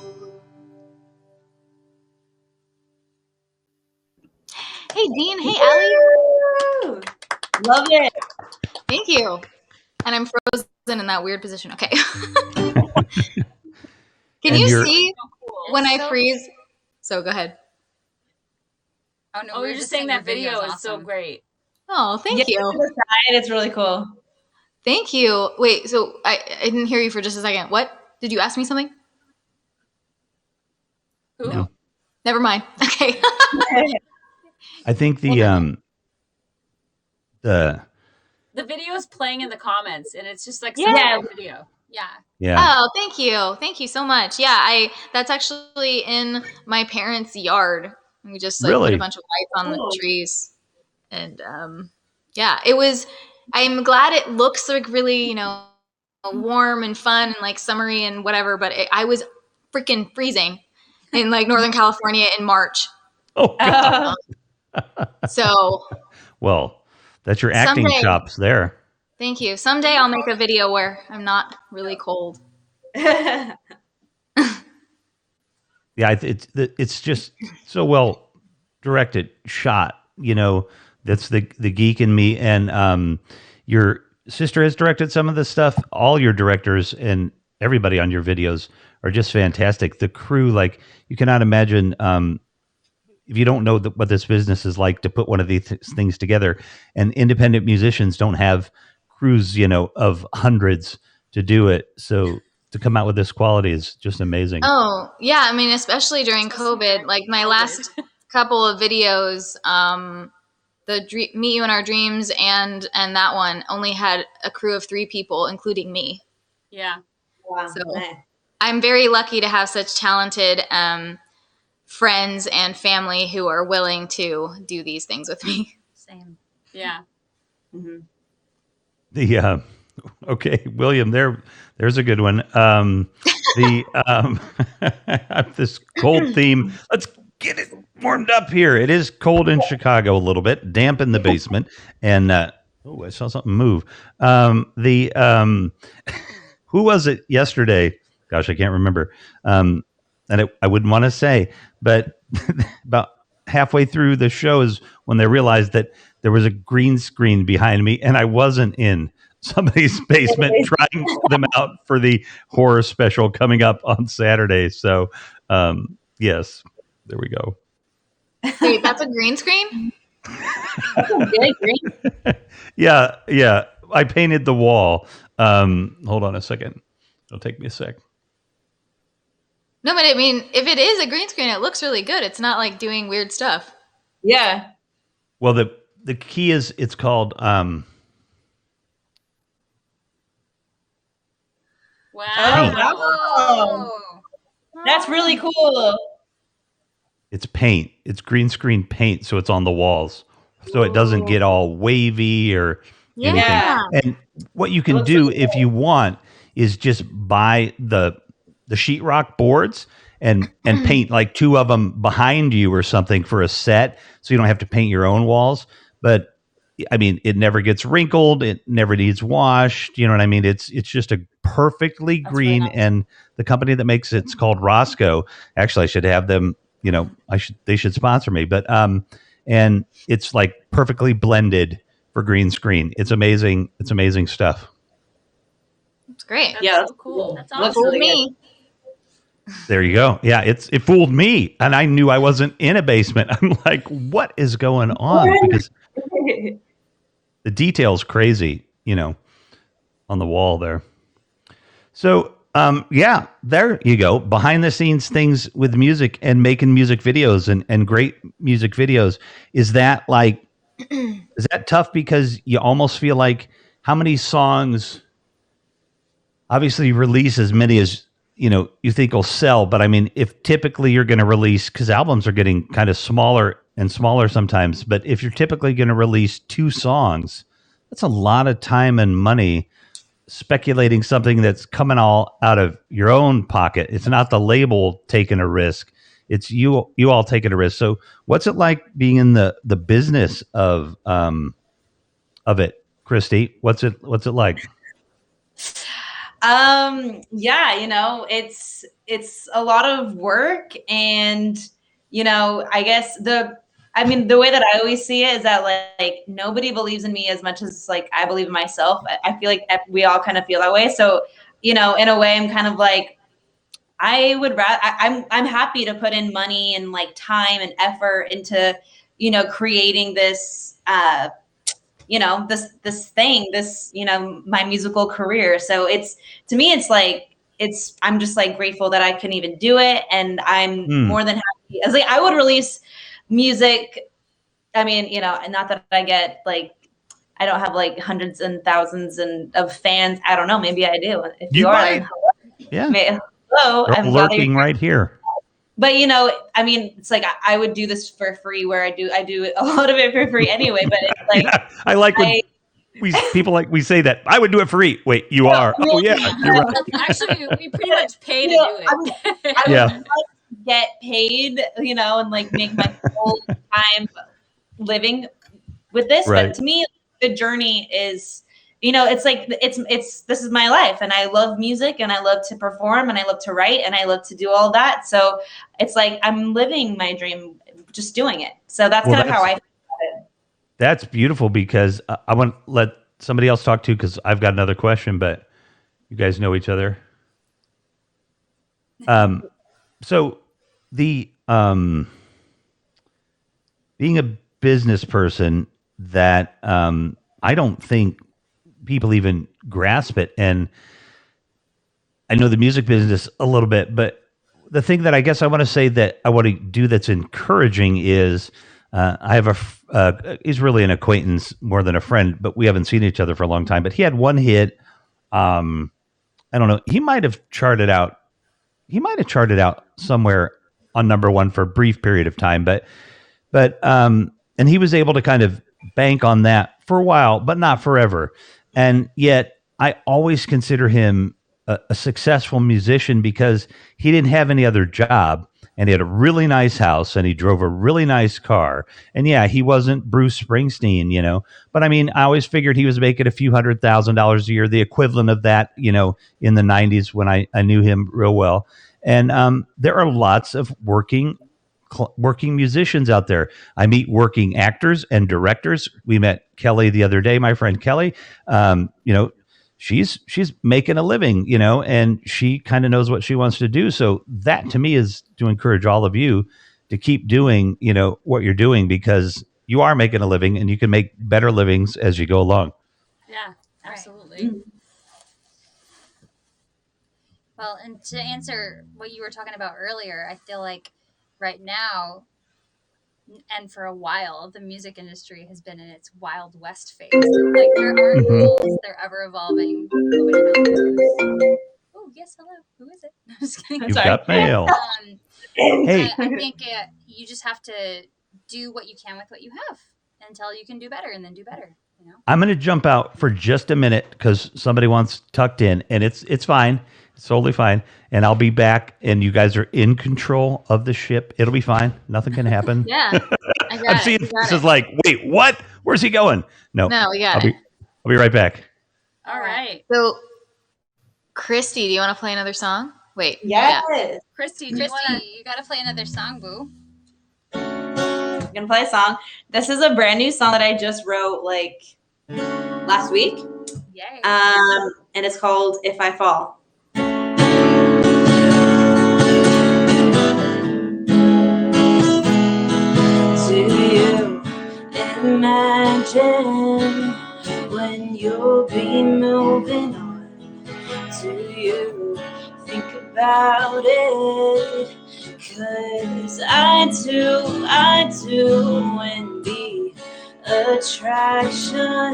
Hey Dean, hey Allie. Woo! Love it. Thank you. And I'm frozen in that weird position. Okay. Can And you you're- see So cool. when I So- freeze? So go ahead. Oh no, Oh, we we were were just saying your that video video's is so awesome. great. Oh, thank Yeah, you. on the side, it's really cool. Thank you. Wait, so I didn't hear you for just a second. What? Did you ask me something? Who? No. Never mind. Okay. I think the The video is playing in the comments, and it's just like such Yeah. a great video. Yeah. yeah. Oh, thank you. Thank you so much. Yeah, that's actually in my parents' yard. We just like put Really? a bunch of lights on Cool. the trees. And yeah, it was I'm glad it looks like really, warm and fun and like summery and whatever, but I was freaking freezing in like Northern California in March. Oh, God. So, Well, that's your acting Someday. chops there. thank you. Someday I'll make a video where I'm not really cold. Yeah, it's just so well directed, shot. That's the geek in me. And your sister has directed some of the stuff. All your directors and everybody on your videos are just fantastic. The crew, like you cannot imagine. If you don't know what this business is like to put one of these things together, and independent musicians don't have crews, of hundreds to do it. So to come out with this quality is just amazing. Oh, yeah. I mean, especially during COVID, like my last couple of videos, Meet You in Our Dreams and that one only had a crew of 3 people, including me. Yeah. Wow. So- nice. I'm very lucky to have such talented friends and family who are willing to do these things with me. Same. Yeah. Mhm. The okay, William, there's a good one. This cold theme. Let's get it warmed up here. It is cold in Chicago a little bit, damp in the basement, and I saw something move. Who was it yesterday? Gosh, I can't remember. And I wouldn't want to say, but about halfway through the show is when they realized that there was a green screen behind me, and I wasn't in somebody's basement trying them out for the horror special coming up on Saturday. So, yes, there we go. Wait, that's a green screen? Good, great. Yeah. I painted the wall. Hold on a second. It'll take me a sec. No, but I mean, if it is a green screen, it looks really good. It's not like doing weird stuff. Yeah. Well, the key is it's called Wow. Oh. That's really cool. it's paint. It's green screen paint, so it's on the walls, so it doesn't get all wavy or anything. Yeah. And what you can Looks do really if you want is just buy the sheetrock boards and paint like 2 of them behind you or something for a set, so you don't have to paint your own walls. But I mean, it never gets wrinkled. It never needs washed. You know what I mean? It's just a perfectly That's green. really nice. And the company that makes it's called Roscoe. Actually, I should have them. They should sponsor me. But and it's like perfectly blended for green screen. It's amazing. It's amazing stuff. It's great. That's Yeah, so cool. That's Looks awesome. really me. There you go. Yeah, it fooled me, and I knew I wasn't in a basement. I'm like, what is going on? Because good. the detail's crazy, on the wall there. So, yeah, there you go. Behind the scenes things with music and making music videos and great music videos. Is that tough because you almost feel like how many songs, obviously you release as many as, you think will sell. But I mean, if typically you're going to release, because albums are getting kind of smaller and smaller sometimes, but if you're typically going to release 2 songs, that's a lot of time and money speculating something that's coming all out of your own pocket. It's not the label taking a risk. It's you all taking a risk. So what's it like being in the business of it, Christy? What's it like? Yeah, it's a lot of work, and I guess the way that I always see it is that like nobody believes in me as much as like I believe in myself. I feel like we all kind of feel that way. So, in a way I'm kind of like I would rather, I'm happy to put in money and like time and effort into, you know, creating this, you know, this thing, this, you know, my musical career. So it's, to me, it's like, I'm just like grateful that I can even do it. And I'm more than happy. As like, I would release music. I mean, you know, not that I get like, I don't have like hundreds and thousands of fans. I don't know. Maybe I do. If you are, might. Yeah. Hello, They're I'm lurking right here. But you know, I mean, it's like I would do this for free. Where I do a lot of it for free anyway. But it's like Yeah, I like when we say that. I would do it for free. Wait, you are? Oh yeah, you're right. Actually, we pretty much pay to do it. I would love to get paid, you know, and like make my whole time living with this. Right. But to me, the journey is, you know, it's like it's this is my life, and I love music, and I love to perform, and I love to write, and I love to do all that. So it's like I'm living my dream, just doing it. So that's kind of how I feel about it. That's beautiful, because I want to let somebody else talk too, because I've got another question, but you guys know each other. So the being a business person, that I don't think people even grasp it. And I know the music business a little bit, but the thing that I guess I want to say that I want to do that's encouraging is I have he's really an acquaintance more than a friend, but we haven't seen each other for a long time. But he had one hit. I don't know. He might have charted out somewhere on number one for a brief period of time, but and he was able to kind of bank on that for a while, but not forever. And yet I always consider him a successful musician, because he didn't have any other job, and he had a really nice house, and he drove a really nice car. And yeah, he wasn't Bruce Springsteen, you know, but I mean, I always figured he was making a few $100,000 a year, the equivalent of that, you know, in the 90s when I knew him real well. And there are lots of working musicians out there. I meet working actors and directors. We met Kelly the other day, my friend Kelly. You know, she's making a living, you know, and she kind of knows what she wants to do. So that to me is to encourage all of you to keep doing, you know, what you're doing, because you are making a living, and you can make better livings as you go along. Yeah, absolutely. Right. Well, and to answer what you were talking about earlier, I feel like right now, and for a while, the music industry has been in its Wild West phase. Like, there aren't rules, they're ever evolving. Nobody knows. Oh, yes, hello. Who is it? I'm just kidding. You've got mail. Hey. I think you just have to do what you can with what you have until you can do better, and then do better. You know? I'm going to jump out for just a minute because somebody wants tucked in, and it's fine. It's totally fine. And I'll be back, and you guys are in control of the ship. It'll be fine. Nothing can happen. Yeah. I got I'm it. seeing this is like, wait, what? Where's he going? No, we got it. I'll be right back. All right. So, Christy, do you want to play another song? Wait. Yes. Yeah. Christy, You got to play another song, boo. I'm gonna play a song. This is a brand new song that I just wrote like last week. Yay. And it's called If I Fall. Do you imagine when you'll be moving on? Do you think about it? 'Cause I do, when the attraction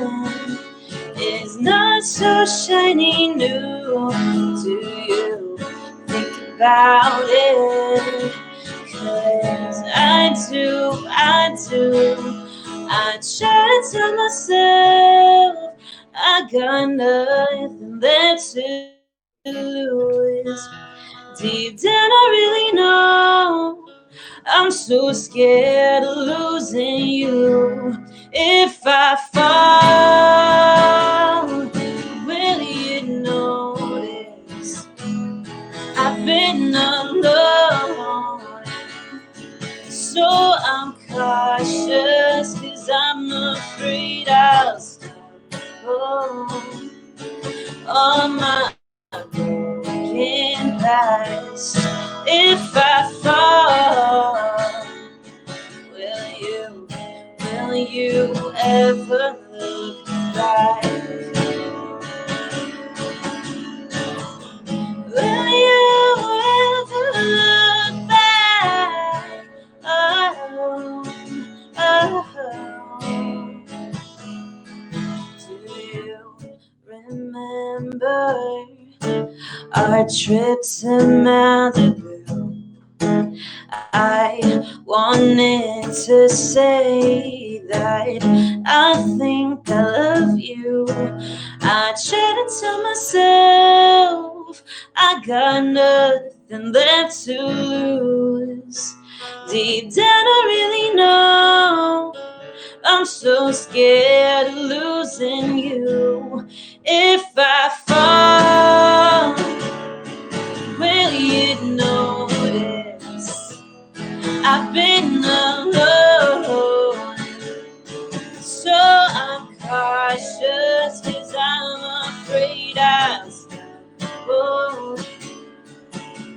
is not so shiny new. Do you think about it? 'Cause I do. I try to tell myself I got nothing left to lose. Deep down I really know I'm so scared of losing you. If I fall, will you notice I've been alone? So I'm cautious, 'cause I'm afraid I'll stop. Oh, my broken past. Will you ever look back? Oh, do you remember our trip to Malibu? I wanted to say that I think I love you. I tried to tell myself I got nothing left to lose. Deep down I really know I'm so scared of losing you. If I fall, will you notice I've been alone? So I'm cautious 'cause I'm afraid I'll stumble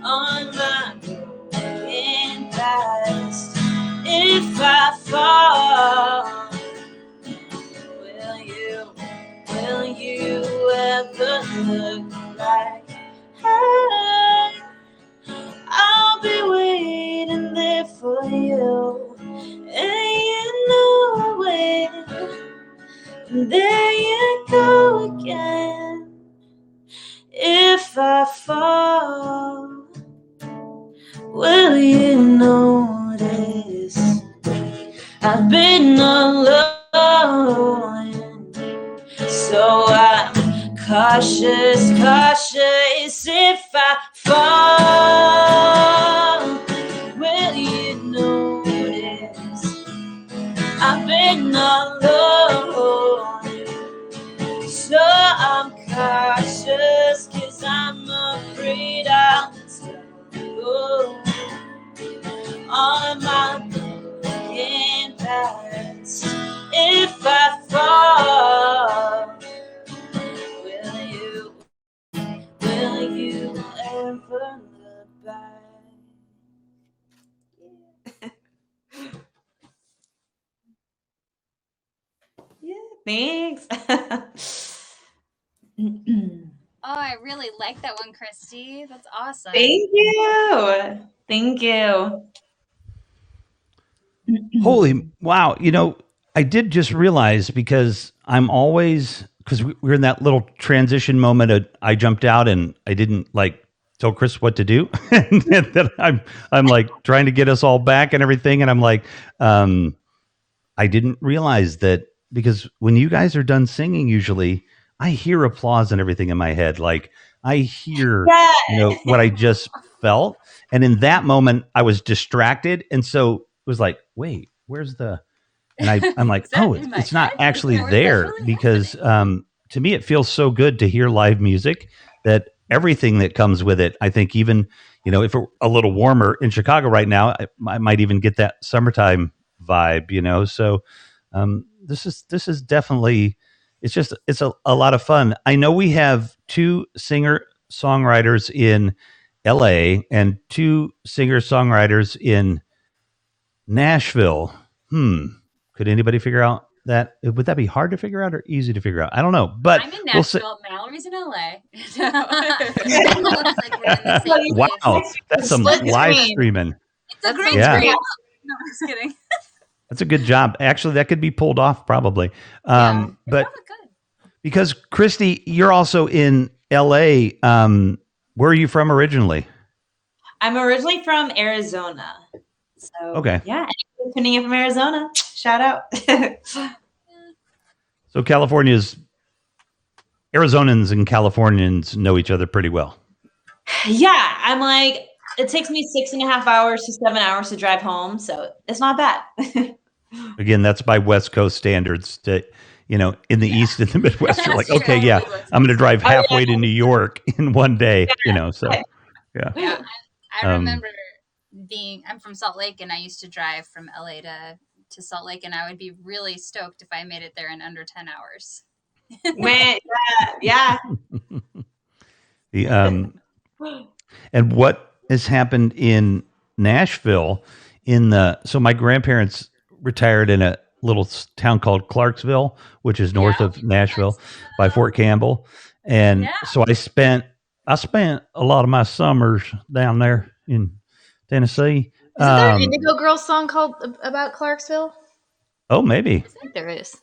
on my broken past. If I fall, will you ever look back? I'll be waiting there for you, and you know it. And there you go again. If I fall, will you notice I've been alone? So I'm cautious if I fall. Will you notice I've been alone? So I'm cautious 'cause I'm afraid I'll stumble on my broken past. If I fall, will you ever look back? Yeah, thanks. Oh, I really like that one, Christy. That's awesome. Thank you. Thank you. Holy wow. I did just realize because we're in that little transition moment. I jumped out and I didn't tell Kris what to do. And then I'm like trying to get us all back and everything. And I'm like, I didn't realize that because when you guys are done singing, usually I hear applause and everything in my head. Like I hear, what I just felt. And in that moment I was distracted. And so it was like, wait, where's the, and I'm like, oh, it's not actually there because to me, it feels so good to hear live music that everything that comes with it, I think even, if it were a little warmer in Chicago right now, I might even get that summertime vibe, so this is definitely, it's a lot of fun. I know we have two singer songwriters in LA and two singer songwriters in Nashville. Could anybody figure out that? Would that be hard to figure out or easy to figure out? I don't know, but I'm in Nashville. Mallory's in LA. It looks like we're in the same wow, place. that's some Split live screen. streaming. It's a green Yeah. screen. No, I'm just kidding. That's a good job. Actually, that could be pulled off probably. Yeah. But It's good. because Christy, you're also in LA. Where are you from originally? I'm originally from Arizona. So Okay. yeah, anyone tuning in from Arizona, shout out. So Arizonans and Californians know each other pretty well. Yeah, I'm like, it takes me 6.5 hours to 7 hours to drive home, so it's not bad. Again, that's by West Coast standards. In the East and the Midwest, you're like, That's okay, true. yeah, I'm going to drive Oh, yeah. halfway to New York in one day. So yeah. Yeah, I Um, remember I'm from Salt Lake, and I used to drive from LA to Salt Lake, and I would be really stoked if I made it there in under 10 hours. Man, yeah. The and what has happened in Nashville so my grandparents retired in a little town called Clarksville, which is north Yeah. of Nashville by Fort Campbell. And Yeah. so I spent a lot of my summers down there in Tennessee. Isn't there an Indigo Girls song called about Clarksville? Oh, maybe. I think there is.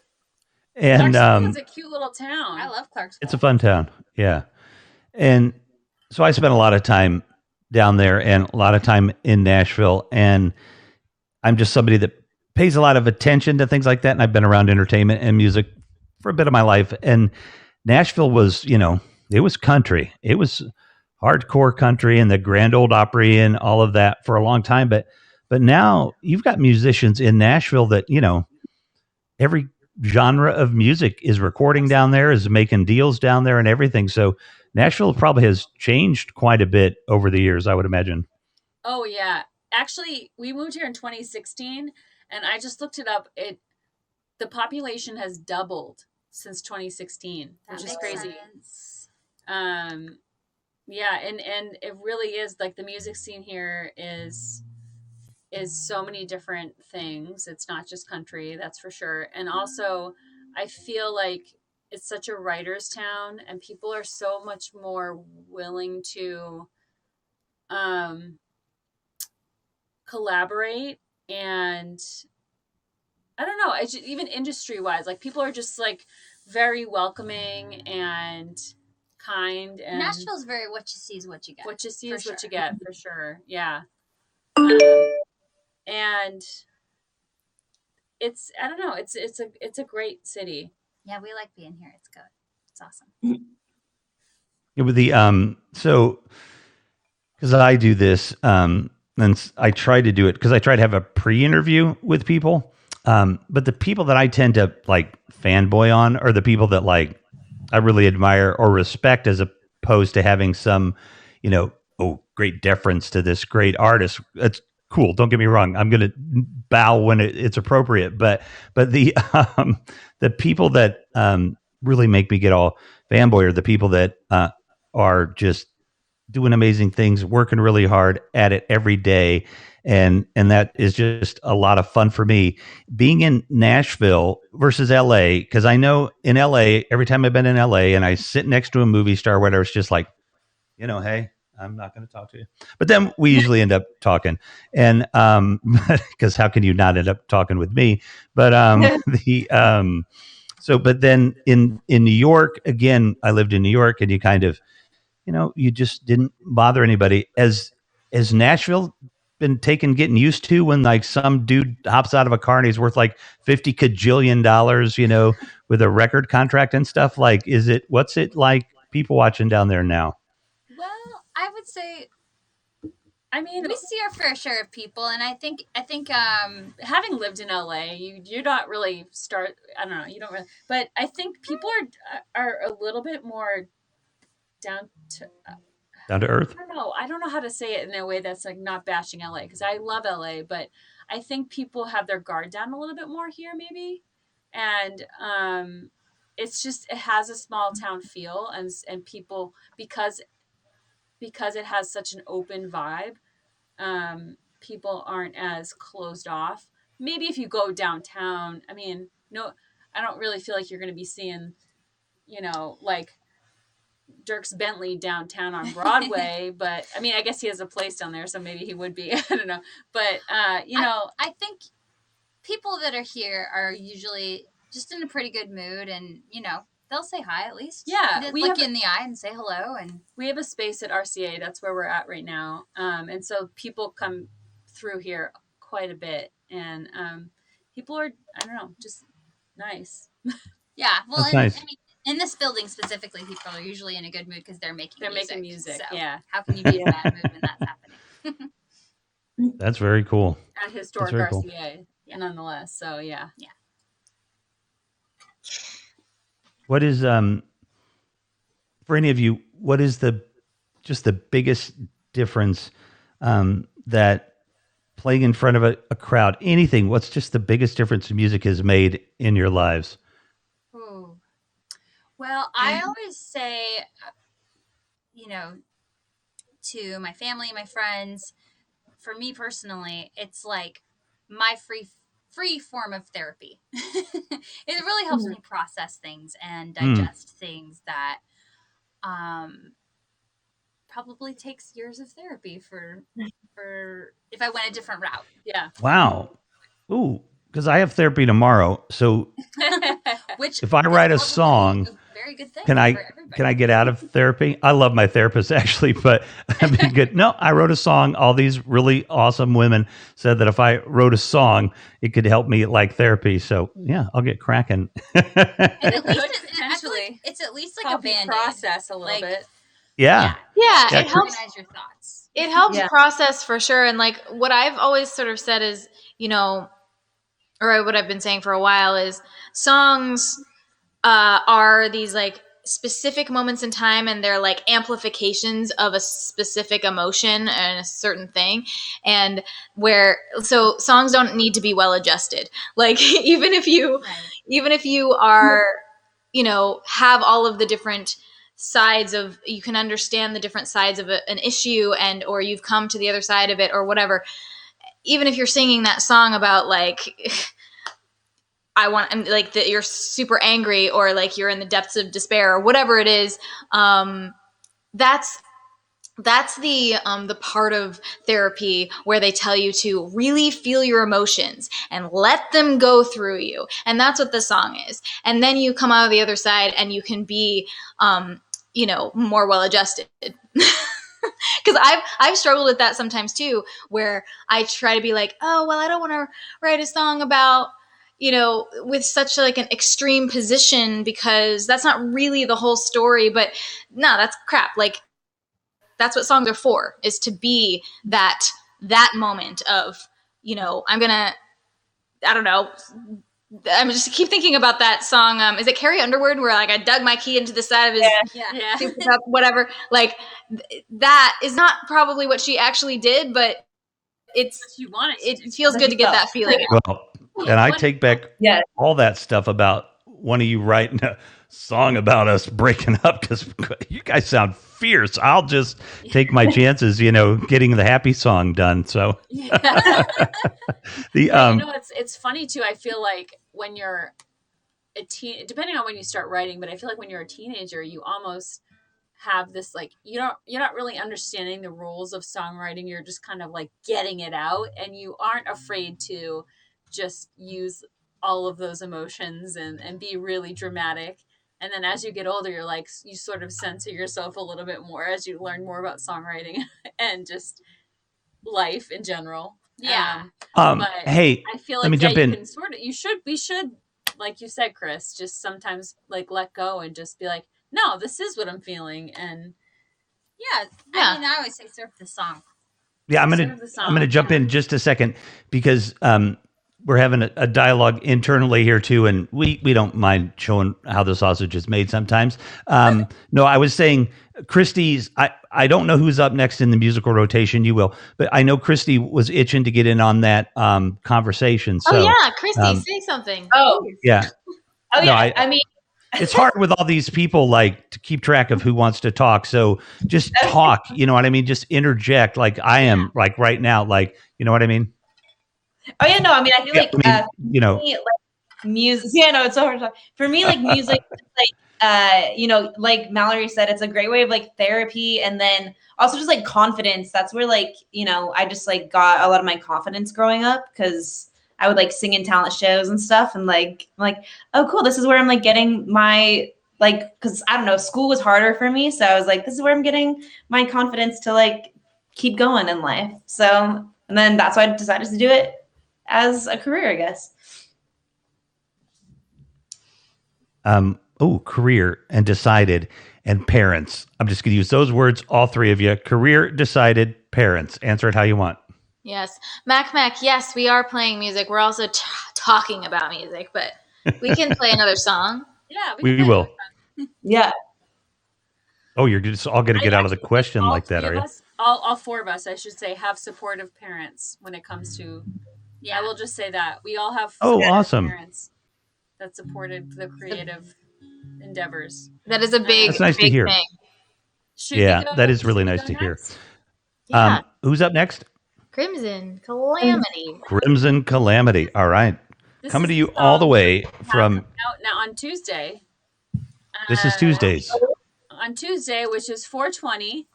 And Clarksville is a cute little town. I love Clarksville. it's a fun town. Yeah. And so I spent a lot of time down there and a lot of time in Nashville. And I'm just somebody that pays a lot of attention to things like that. And I've been around entertainment and music for a bit of my life. And Nashville was, it was country. It was hardcore country and the Grand Ole Opry and all of that for a long time. But now you've got musicians in Nashville that, every genre of music is recording down there, is making deals down there and everything. So Nashville probably has changed quite a bit over the years, I would imagine. Oh yeah. Actually, we moved here in 2016 and I just looked it up. The population has doubled since 2016, That which is makes crazy. sense. Yeah, and it really is like the music scene here is so many different things. It's not just country, that's for sure. And also, I feel like it's such a writer's town, and people are so much more willing to collaborate. And I don't know, even industry wise, like people are just like very welcoming and kind. And Nashville's very what you see is what you get. what you see for is what sure. you get, for sure. Yeah. And it's, I don't know, it's a great city. Yeah, we like being here. It's good. It's awesome. With the so because I do this, and I try to do it because I try to have a pre-interview with people. But the people that I tend to like fanboy on are the people that like I really admire or respect, as opposed to having some, great deference to this great artist. It's cool. Don't get me wrong. I'm going to bow when it's appropriate, but the the people that really make me get all fanboy are the people that are just doing amazing things, working really hard at it every day. And that is just a lot of fun for me. Being in Nashville versus LA, because I know in LA, every time I've been in LA and I sit next to a movie star or whatever, it's just like, hey, I'm not going to talk to you. But then we usually end up talking. And because how can you not end up talking with me? But but then in New York, again, I lived in New York, and you kind of, you just didn't bother anybody. As Nashville been getting used to when like some dude hops out of a car and he's worth like $50 kajillion, with a record contract and stuff? Like, what's it like people watching down there now? Well, I would say I mean, we see our fair share of people, and I think having lived in LA, you're not really I don't know, you don't really, but I think people are a little bit more down to Earth. I don't know how to say it in a way that's like not bashing LA, because I love LA, but I think people have their guard down a little bit more here, maybe. And it's just, it has a small town feel, and people, because it has such an open vibe, people aren't as closed off. Maybe if you go downtown, I mean, no, I don't really feel like you're going to be seeing, like Dierks Bentley downtown on Broadway, but I mean, I guess he has a place down there, so maybe he would be. I don't know, but I think people that are here are usually just in a pretty good mood, and they'll say hi at least. Yeah, they'll look you in the eye and say hello. And we have a space at RCA. That's where we're at right now, and so people come through here quite a bit, and people are, I don't know, just nice. Yeah, well, That's nice. I mean, in this building specifically, people are usually in a good mood because they're making music. So yeah. How can you be in a bad mood when that's happening? That's very cool. At historic very RCA, cool. nonetheless. So yeah. What is for any of you? What is the biggest difference that playing in front of a crowd, anything? What's just the biggest difference music has made in your lives? Ooh. Well, I always say, to my family, my friends, for me personally, it's like my free form of therapy. It really helps me process things and digest things that probably takes years of therapy for if I went a different route. Yeah. Wow. Ooh, because I have therapy tomorrow. So Which if I write a is song, probably a very good thing can for I everybody. get out of therapy? I love my therapist actually, but I mean, good. No, I wrote a song. All these really awesome women said that if I wrote a song, it could help me like therapy. So yeah, I'll get cracking. And at It least could I feel potentially like it's at least like help a you band-aid. process a little Like, bit. Yeah. Yeah, Yeah, it helps. Organize your thoughts. It helps Yeah. process for sure. And like what I've always sort of said is, you know, or what I've been saying for a while is songs are these like specific moments in time, and they're like amplifications of a specific emotion and a certain thing. And so songs don't need to be well adjusted. Like even if you are, you know, have all of the different sides of, you can understand the different sides of an issue, and or you've come to the other side of it or whatever, even if you're singing that song about like I'm like that you're super angry or like you're in the depths of despair or whatever it is, that's the part of therapy where they tell you to really feel your emotions and let them go through you, and that's what the song is. And then you come out of the other side and you can be you know, more well adjusted. Because I've struggled with that sometimes too, where I try to be like, oh well, I don't want to write a song about, you know, with such like an extreme position, because that's not really the whole story. But no, that's crap. Like that's what songs are for, is to be that moment of, you know, I don't know, I'm just keep thinking about that song. Is it Carrie Underwood where like I dug my key into the side of his Yeah. super cup, whatever? Like that is not probably what she actually did, but You want it feels good to get that feeling. Well, and I take back Yeah. all that stuff about one of you writing a song about us breaking up, because you guys sound fierce. I'll just take my chances, you know, getting the happy song done. So Yeah. the You know, it's funny too. I feel like when you're a teen, depending on when you start writing, but I feel like when you're a teenager, you almost have this like you're not really understanding the rules of songwriting. You're just kind of like getting it out, and you aren't afraid to just use all of those emotions and be really dramatic. And then as you get older, you're like, you sort of censor yourself a little bit more as you learn more about songwriting and just life in general. Yeah. But hey, I feel let like me jump in. you can sort of, we should, like you said, Kris, just sometimes like let go and just be like, no, this is what I'm feeling. And Yeah. Yeah. I mean, I always say surf the song. Yeah, I'm Serve the song. gonna jump in just a second, because we're having a dialogue internally here too, and we don't mind showing how the sausage is made sometimes. No, I was saying Christy's. I don't know who's up next in the musical rotation. You will, but I know Christy was itching to get in on that conversation. So, Oh yeah, Christy, say something. Oh, yeah. oh No, yeah. I mean, It's hard with all these people, like, to keep track of who wants to talk. So just talk, you know what I mean? Just interject, like I am, like right now, like, you know what I mean? oh yeah, no. I mean, I feel Yeah, like I mean, you know, me, like music. Yeah, no, it's so hard to talk. For me, like music, like you know, like Mallory said, it's a great way of like therapy, and then also just like confidence. That's where like, you know, I just like got a lot of my confidence growing up, because I would like sing in talent shows and stuff, and like I'm like, oh cool, this is where I'm like getting my like, because I don't know, school was harder for me, so I was like, this is where I'm getting my confidence to like keep going in life. So, and then that's why I decided to do it as a career, I guess. career and decided and parents. I'm just going to use those words, all three of you. Career, decided, parents. Answer it how you want. Yes. Mac, yes, we are playing music. We're also talking about music, but we can play another song. Yeah, We will. Yeah. Oh, you're just all going to get out of the question all like that, three are of you? us, all four of us, I should say, have supportive parents when it comes to. Yeah, I will just say that we all have. Oh, supportive awesome. Parents that supported the creative endeavors. That is a big, That's nice to big hear. thing. Should we Yeah, go- that is should really we nice go to hear. next? Yeah. Who's up next? Crimson Calamity. Crimson Calamity. All right. This Coming is to you a all the song way we from. have out now on Tuesday. This is Tuesdays, On Tuesday, which is 420,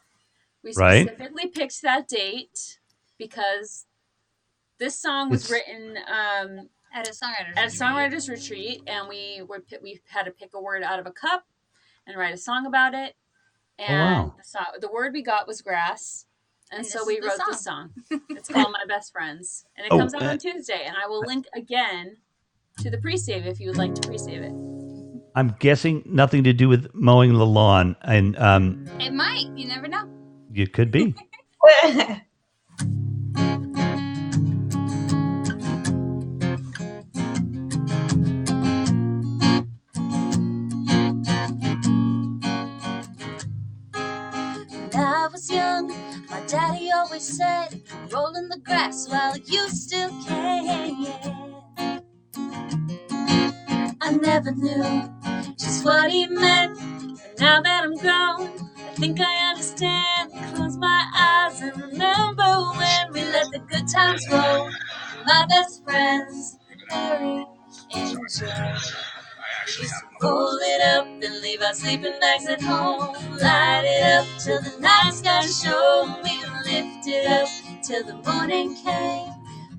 we right? specifically picked that date because this song was It's written At a songwriter's at a retreat. songwriters retreat, and we had to pick a word out of a cup and write a song about it. And wow. the word we got was grass, and so this we is the wrote the song. It's called My Best Friends, and it Oh, comes out on Tuesday. And I will link again to the pre-save if you would like to pre-save it. I'm guessing nothing to do with mowing the lawn, and It might. You never know. it could be. When I was young, my daddy always said, roll in the grass while you still can. I never knew just what he meant, but now that I'm grown, I think I understand. Close my eyes and remember when we let the good times roll. My best friends, Mary and Joe. We used to roll it up and leave our sleeping bags at home. Light it up till the night sky shone. We would lift it up till the morning came.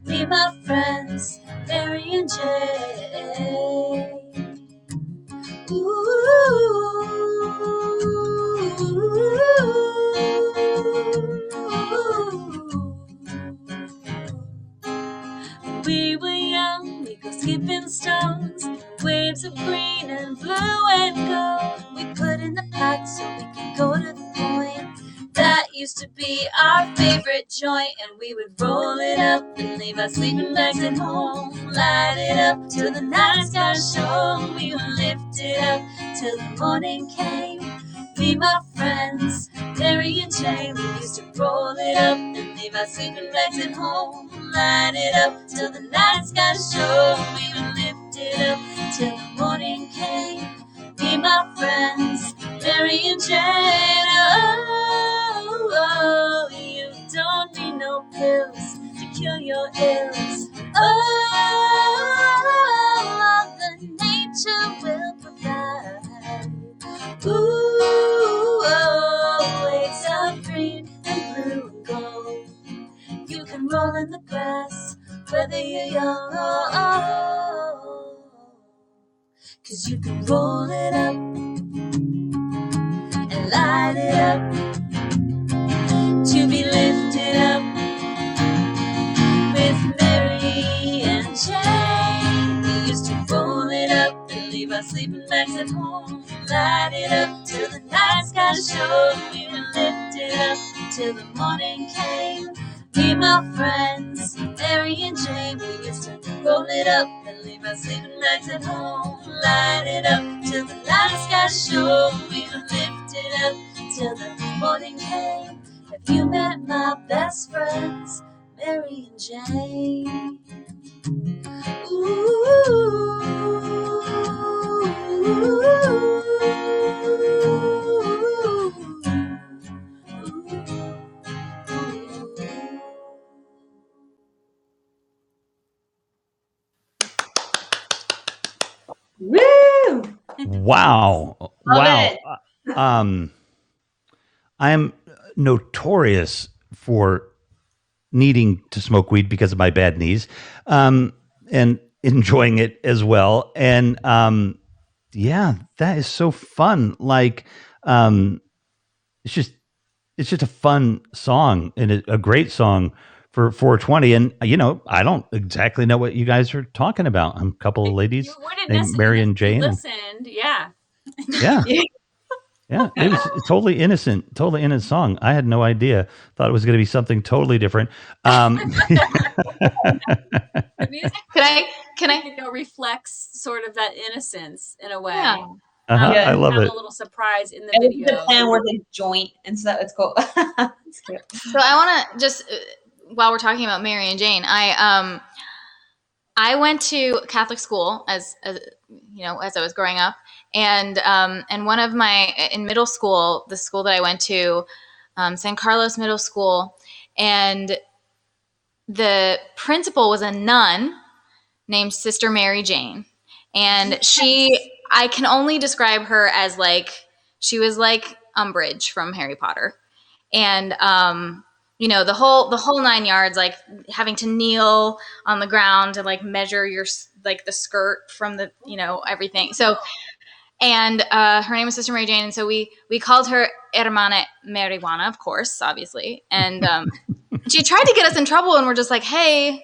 We, my friends, Mary and Jay. When we were young, we go skipping stones, waves of green and blue and gold. We put in the pot so we could go to the point. That used to be our favorite joint, and we would roll it up and leave our sleeping bags at home. Light it up till the night sky shone. We would lift it up till the morning came. Me, my friends, Mary and Jane, we used to roll it up and leave our sleeping bags at home. Light it up till the night sky shone. We would lift it up till the morning came. Me, my friends, Mary and Jane. Oh, you don't need no pills to kill your ills. Oh, the nature will provide. Ooh, oh, waves of green and blue and gold. You can roll in the grass, whether you're young or old. 'Cause you can roll it up and light it up to be lifted up with Mary and Jane. We used to roll it up and leave our sleeping bags at home. Light it up till the night sky shone. We would lift it up till the morning came. Me, my friends, Mary and Jane, we used to roll it up and leave our sleeping bags at home. Light it up till the night sky shone. We would lift it up till the morning came. Have you met my best friends, Mary and Jane? Woo! Wow. Love Wow. it. I'm notorious for needing to smoke weed because of my bad knees, and enjoying it as well. And yeah, that is so fun. Like, it's just a fun song and a great song for 420. And I don't exactly know what you guys are talking about. I'm a couple of ladies You wouldn't named Mary and Jane. listened, yeah. Yeah. Yeah, it was a totally innocent song. I had no idea. Thought it was going to be something totally different. The music Can I? reflects sort of that innocence in a way. Yeah. Yeah. I love have it. a little surprise in the And video. the plan with a joint, and so it's cool. It's cute. So I want to just while we're talking about Mary and Jane, I went to Catholic school as you know, as I was growing up, and one of my in middle school, the school that I went to, San Carlos Middle School, and the principal was a nun named Sister Mary Jane. And I can only describe her as like, she was like Umbridge from Harry Potter. And, the whole 9 yards, like having to kneel on the ground to like measure your, like the skirt from the, everything. So, and her name was Sister Mary Jane. And so we called her Hermana Marijuana, of course, obviously. And she tried to get us in trouble, and we're just like, hey,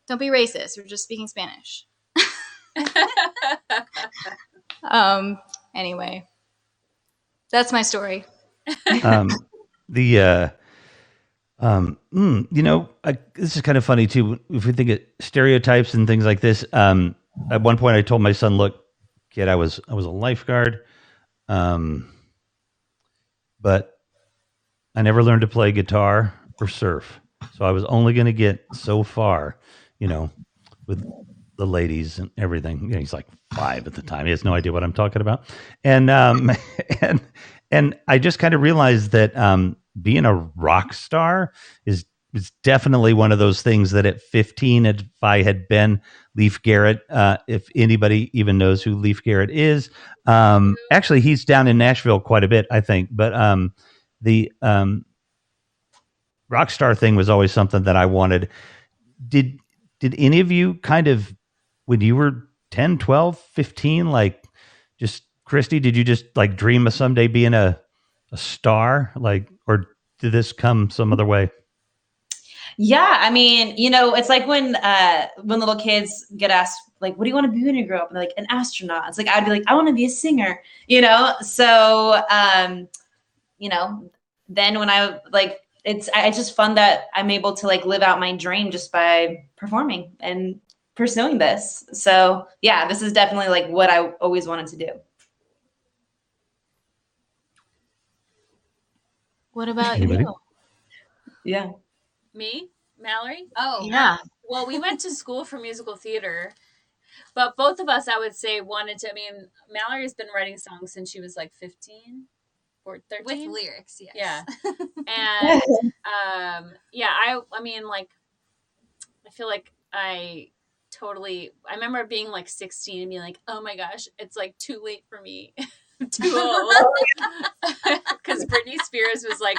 don't be racist. We're just speaking Spanish. Anyway, that's my story. This is kind of funny too. If we think of stereotypes and things like this, at one point I told my son, "Look, kid, I was a lifeguard, but I never learned to play guitar or surf, so I was only going to get so far, with the ladies and everything." He's like 5 at the time; he has no idea what I'm talking about, and and I just kind of realized that being a rock star is definitely one of those things that at 15, if I had been Leif Garrett, if anybody even knows who Leif Garrett is, actually he's down in Nashville quite a bit, I think. But the rock star thing was always something that I wanted. Did any of you kind of, when you were 10, 12, 15, like just Christy, did you just like dream of someday being a star, like, or did this come some other way? Yeah, I mean, it's like when little kids get asked, like, what do you want to be when you grow up? And they're like, an astronaut. It's like, I'd be like, I want to be a singer, So, then when it's just fun that I'm able to like live out my dream just by performing and pursuing this. So yeah, this is definitely like what I always wanted to do. What about Anybody? you? Yeah. Me, Mallory? Oh, Yeah. Well, we went to school for musical theater, but both of us, I would say, wanted to. I mean, Mallory's been writing songs since she was like 15 or 13. with lyrics, yes. Yeah. And I mean, like, I feel like I remember being like 16 and being like, oh my gosh, it's like too late for me. I'm too old. Because Britney Spears was like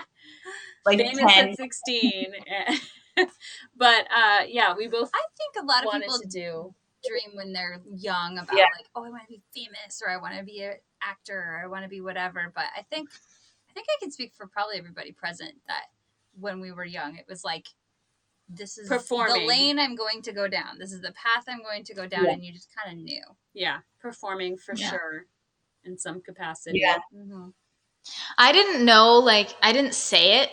famous 10. at 16. But we both I think a lot of wanted people to do. dream when they're young about like, oh, I want to be famous, or I want to be an actor, or I want to be whatever. But I think I can speak for probably everybody present that when we were young, it was like, this is Performing. the lane I'm going to go down. This is the path I'm going to go down, and you just kind of knew. Yeah, performing for sure in some capacity. Yeah. Mm-hmm. I didn't know, like, I didn't say it,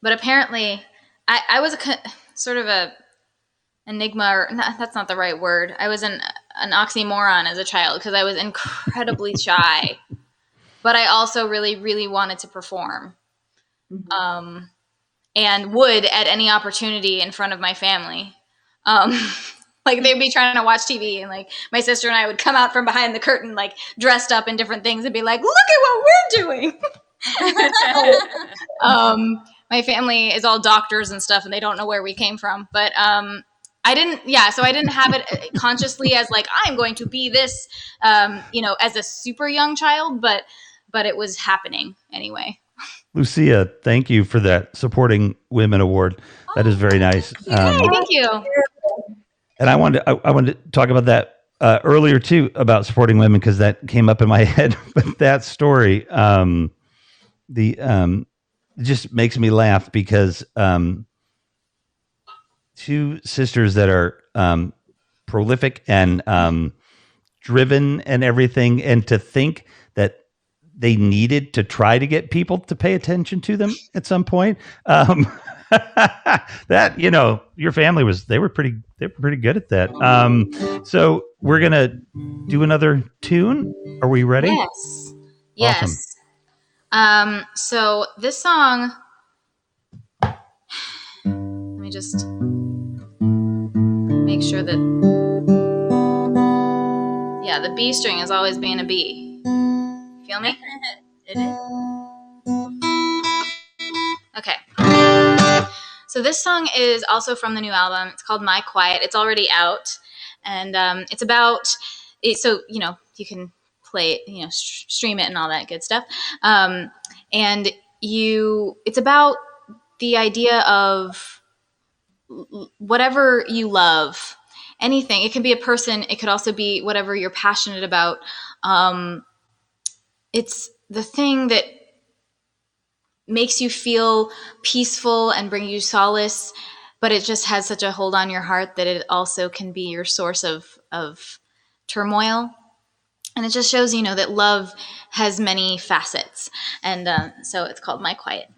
but apparently I was sort of a enigma, or that's not the right word. I was an oxymoron as a child because I was incredibly shy, but I also really, really wanted to perform. Mm-hmm. And would at any opportunity in front of my family. Like they'd be trying to watch TV, and like my sister and I would come out from behind the curtain, like dressed up in different things, and be like, look at what we're doing. My family is all doctors and stuff, and they don't know where we came from. But I didn't have it consciously as like, I'm going to be this, as a super young child, but it was happening anyway. Lucia, thank you for that Supporting Women Award. That is very nice. Thank you. And I wanted to talk about that earlier too, about supporting women, because that came up in my head. But that story, it just makes me laugh because two sisters that are prolific and driven and everything, and to think that they needed to try to get people to pay attention to them at some point. That, your family they were pretty good at that. So we're going to do another tune. Are we ready? Yes. Awesome. Yes. So this song, let me just make sure that, the B string is always being a B. Feel me? It is. Okay. So this song is also from the new album. It's called My Quiet. It's already out. and it's about it. So you can play it, stream it and all that good stuff. And it's about the idea of whatever you love, anything. It can be a person. It could also be whatever you're passionate about. It's the thing that makes you feel peaceful and bring you solace, but it just has such a hold on your heart that it also can be your source of turmoil. And it just shows, that love has many facets. And so it's called My Quiet.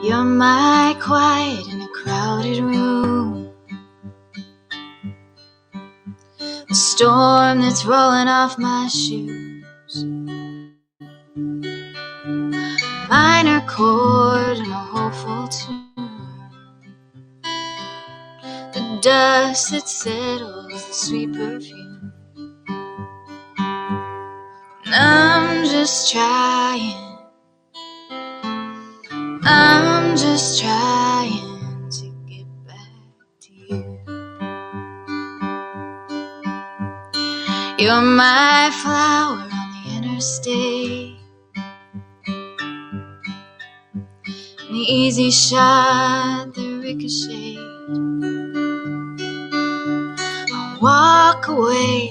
You're my quiet in a crowded room. The storm that's rolling off my shoes. Minor chord and a hopeful tune. The dust that settles, the sweet perfume. I'm just trying to get back to you. You're my flower on the interstate. An easy shot that ricocheted. I'll walk away,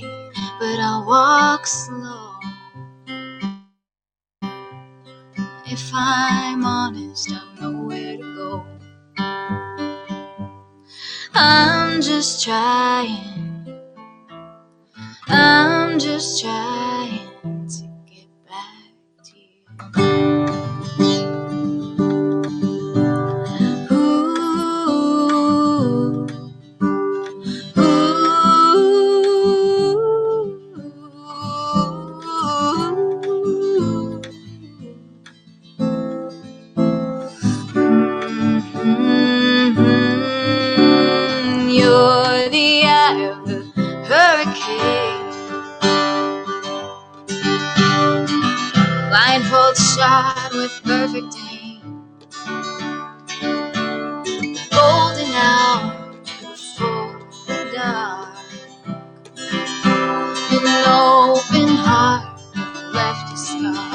but I'll walk slow. If I'm honest, I know where to go. I'm just trying to get back to you. Ooh, You're the eye of the hurricane. Blindfold shot with perfect aim. Golden hour before the dark. An open heart left a scar.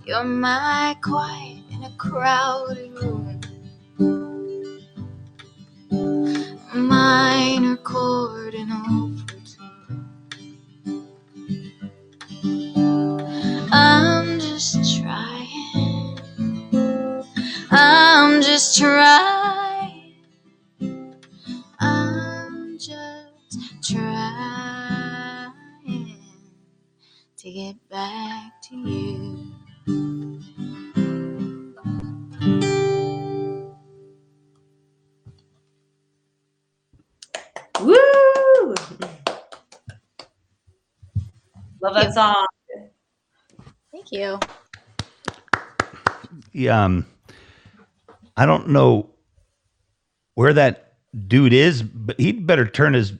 You're my quiet in a crowded room. Minor chord and hopeful tune. I'm just trying. I'm just trying to get back to you. Woo! Love that song. Thank you. I don't know where that dude is, but he'd better turn his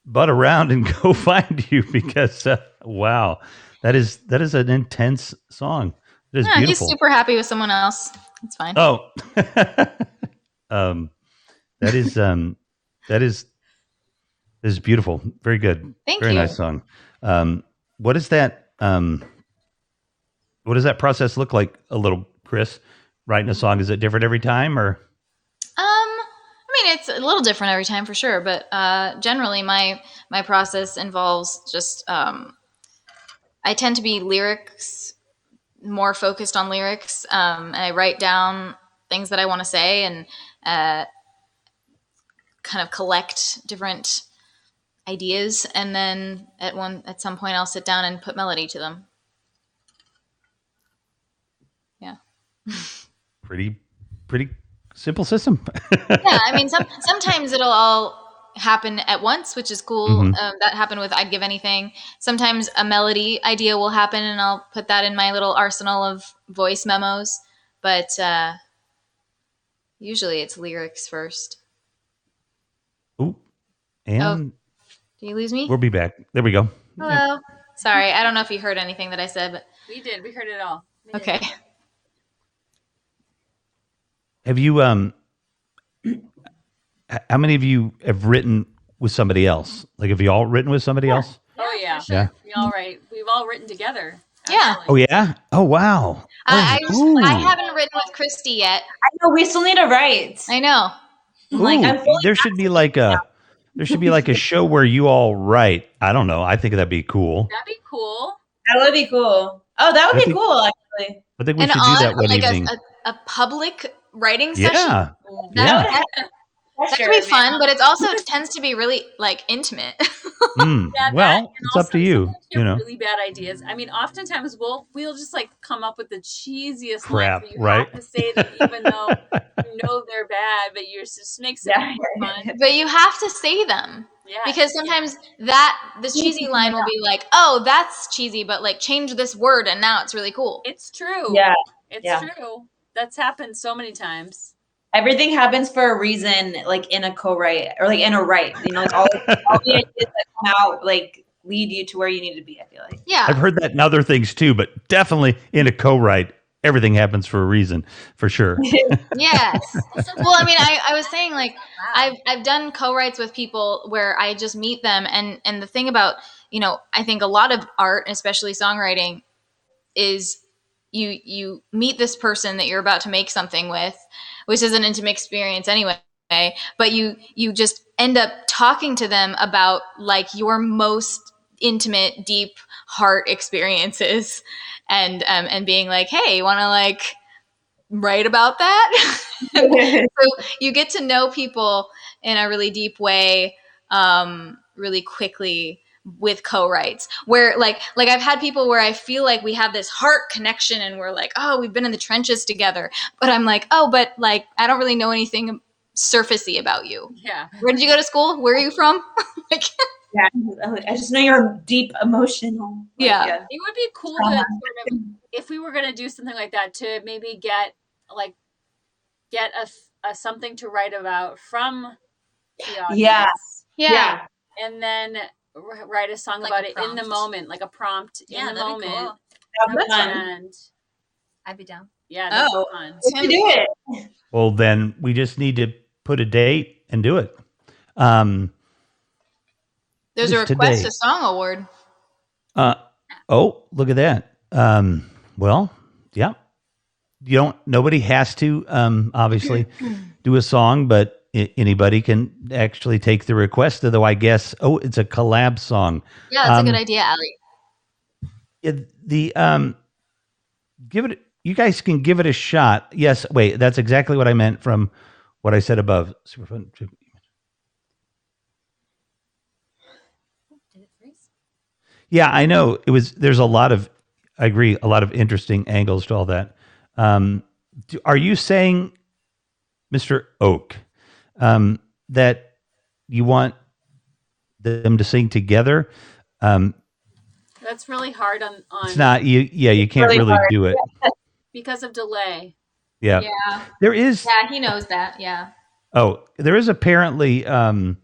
butt around and go find you because wow, that is an intense song. It is beautiful. He's super happy with someone else. It's fine. Oh, that is beautiful. Very good. Thank Very you. nice song. What is that? What does that process look like? A little, Kris, writing a song. Is it different every time, or? I mean, it's a little different every time for sure, but generally my process involves just I tend to be more focused on lyrics, and I write down things that I want to say and kind of collect different ideas, and then at some point I'll sit down and put melody to them. Yeah. Pretty simple system. Yeah, I mean, sometimes it'll all happen at once, which is cool. That happened with I'd Give Anything. Sometimes a melody idea will happen, and I'll put that in my little arsenal of voice memos. But usually it's lyrics first. Ooh, and Do you lose me? we'll be back. There we go. Hello. Sorry, I don't know if you heard anything that I said, but We did. We heard it all. We did. okay. Have you how many of you have written with somebody else? Like, have you all written with somebody else? Oh yeah. for sure. Yeah. We all right. We've all written together. Yeah. Oh actually. yeah. Oh wow. I Ooh. haven't written with Christy yet. I know we still need to write. I know. Like, Ooh, I'm fully there should be like a show where you all write. I don't know. I think that'd be cool. That'd be cool. That would be cool. Oh, that would I be think- cool, actually. I think we And should do that one like evening. a public writing session. Yeah. That Yeah. that could be fun, but it also tends to be really like intimate. Mm, Yeah, that, well, and it's up also to you. sometimes You know. really bad ideas. I mean, oftentimes we'll just like come up with the cheesiest Crap, lines that you right? have to say them, even though you know they're bad, but you just makes it Yeah. more fun. But you have to say them. Yeah, Because sometimes the cheesy line will be like, oh, that's cheesy, but like change this word and now it's really cool. it's true. Yeah. It's Yeah. true. That's happened so many times. Everything happens for a reason, like in a co-write or like in a write. You know, like all the ideas that come out like lead you to where you need to be, I feel like. Yeah. I've heard that in other things too, but definitely in a co-write, everything happens for a reason, for sure. Yes. Well, I mean, I was saying like Wow. I've done co-writes with people where I just meet them, and the thing about, I think a lot of art, especially songwriting, is you meet this person that you're about to make something with, which is an intimate experience anyway, but you just end up talking to them about like your most intimate, deep heart experiences, and being like, hey, you want to like write about that? So you get to know people in a really deep way, really quickly with co-writes, where like I've had people where I feel like we have this heart connection and we're like, oh, we've been in the trenches together, but I'm like, oh, but like I don't really know anything surfacey about you. Yeah. Where did you go to school? Where are you from? Like, Yeah. I just know you're deep emotional. Like, Yeah. It would be cool to sort of, if we were going to do something like that, to maybe get a something to write about from the audience. Yeah. yeah. And then write a song Like about a it in the prompt. moment, like a prompt Yeah, in the that'd be moment. cool. That'd be fun. And I'd be down. yeah, that'd Oh. be fun. We should do it. Well, then we just need to put a date and do it. There's a Just request today. a song award. Oh, look at that. Well, yeah. Nobody has to, obviously do a song, but anybody can actually take the request, though I guess, it's a collab song. Yeah, that's a good idea, Allie. You guys can give it a shot. Yes. Wait, that's exactly what I meant from what I said above. Super fun. Did it freeze? Yeah, I know there's I agree, a lot of interesting angles to all that. Are you saying, Mr. Oak, that you want them to sing together? That's really hard on It's not you. Yeah, you can't really really hard. do it. because of delay. Yeah. Yeah. There is. Yeah, he knows that. Yeah. Oh, there is apparently some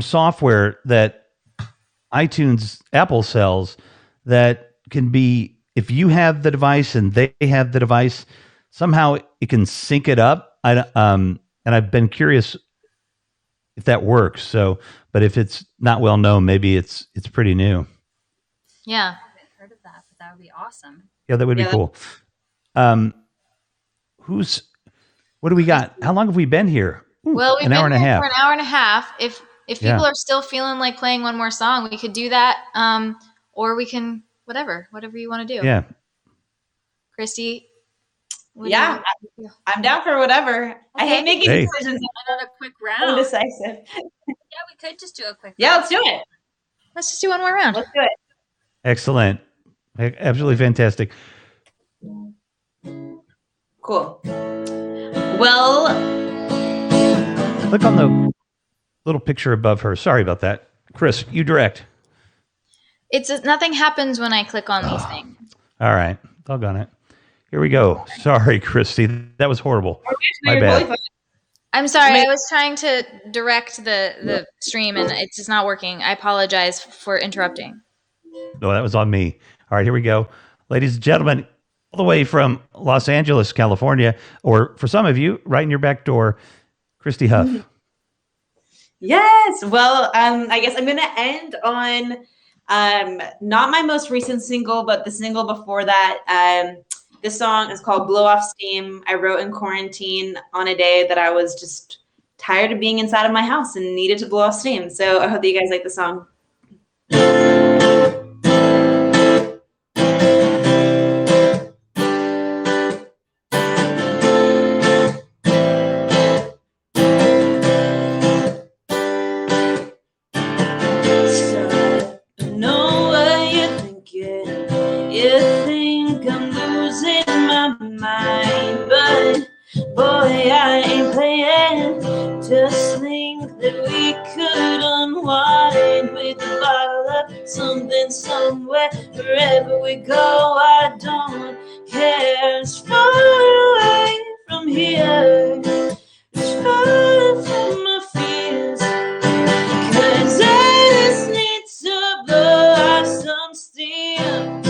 software that Apple sells that can be, if you have the device and they have the device, somehow it can sync it up. And I've been curious if that works. So, but if it's not well known, maybe it's pretty new. Yeah. I haven't heard of that, but that would be awesome. Yeah, that would be Yeah. cool. What do we got? How long have we been here? Ooh, Well, we've an hour been and a here half. for an hour and a half. If Yeah. people are still feeling like playing one more song, we could do that. Or we can whatever you want to do. Yeah. Christy, What do Yeah, you- I'm down for whatever. I hate making Hey. decisions. Another quick I'm round. indecisive. Yeah, we could just do a quick. Yeah, round. let's do it. Let's just do one more round. Let's do it. Excellent. Absolutely fantastic. Cool. Well, Click on the little picture above her. Sorry about that. Kris, you direct. It's nothing happens when I click on these things. All right. Doggone it. Here we go. Sorry, Christy. That was horrible. My you're bad. totally fine. I'm sorry. I was trying to direct the stream and it's just not working. I apologize for interrupting. No, that was on me. All right, here we go. Ladies and gentlemen, all the way from Los Angeles, California, or for some of you, right in your back door, Christy Huff. Yes. Well, I guess I'm gonna end on not my most recent single, but the single before that. This song is called Blow Off Steam. I wrote in quarantine on a day that I was just tired of being inside of my house and needed to blow off steam. So I hope that you guys like the song. Somewhere, wherever we go, I don't care. It's far away from here, it's far from my fears, 'cause I just need to blow off some steam,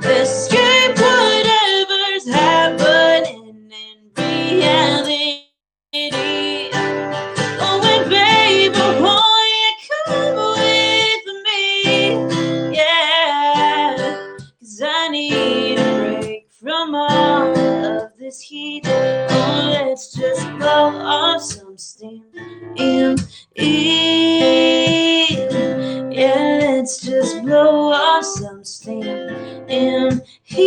escape whatever's happening in reality. Oh, and baby, won't you come with me? Yeah, 'cause I need a break from all of this heat. Oh, let's just blow off some steam. Yeah, let's just blow off some steam in here.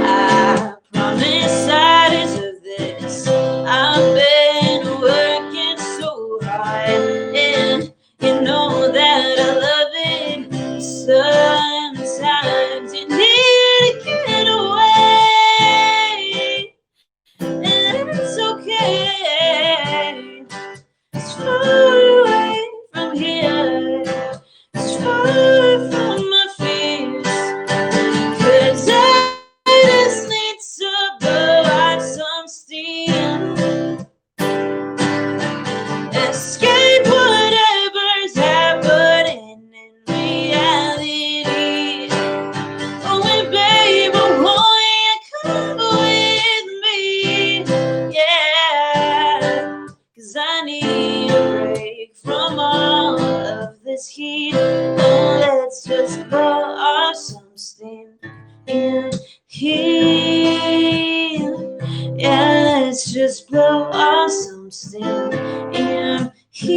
I promise I deserve this. I've been working so hard, and you know that I love it. Sometimes you need to get away, and it's okay. It's far away from here, it's far from my fears, 'cause I just need to blow off some steam, escape whatever's happening in reality. Oh, and baby, won't you come with me? Yeah, 'cause I need a break from all of this heat. Oh, let's just blow off some steam in here. Yeah, let's just blow off some steam in here.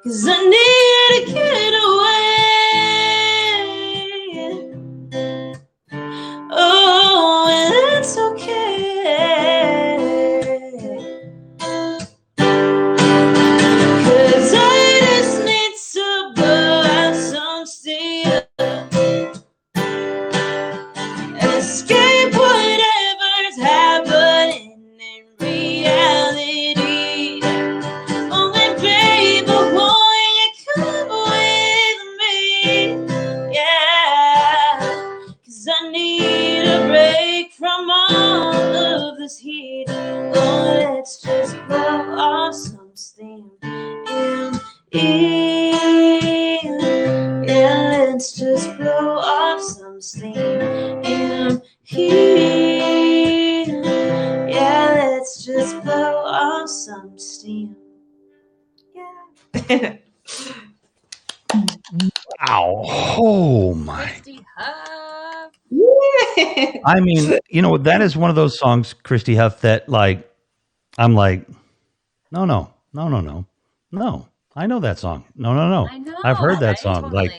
'Cause I need to get away. Oh, and that's okay. 'Cause I just need to blow out some steam, escape whatever's happening in reality. Oh, and baby, won't you come with me? Yeah, 'cause I need a break from all of this heat. Oh, let's just blow off some steam in here. Yeah, let's just blow off some steam in here. Yeah, let's just blow off some steam. Yeah. Wow. Oh, my. Christy Huff. I mean, you know, that is one of those songs, Christy Huff, that like, I'm like, no, I know that song. No. I know. I've heard that right? song. Totally. Like,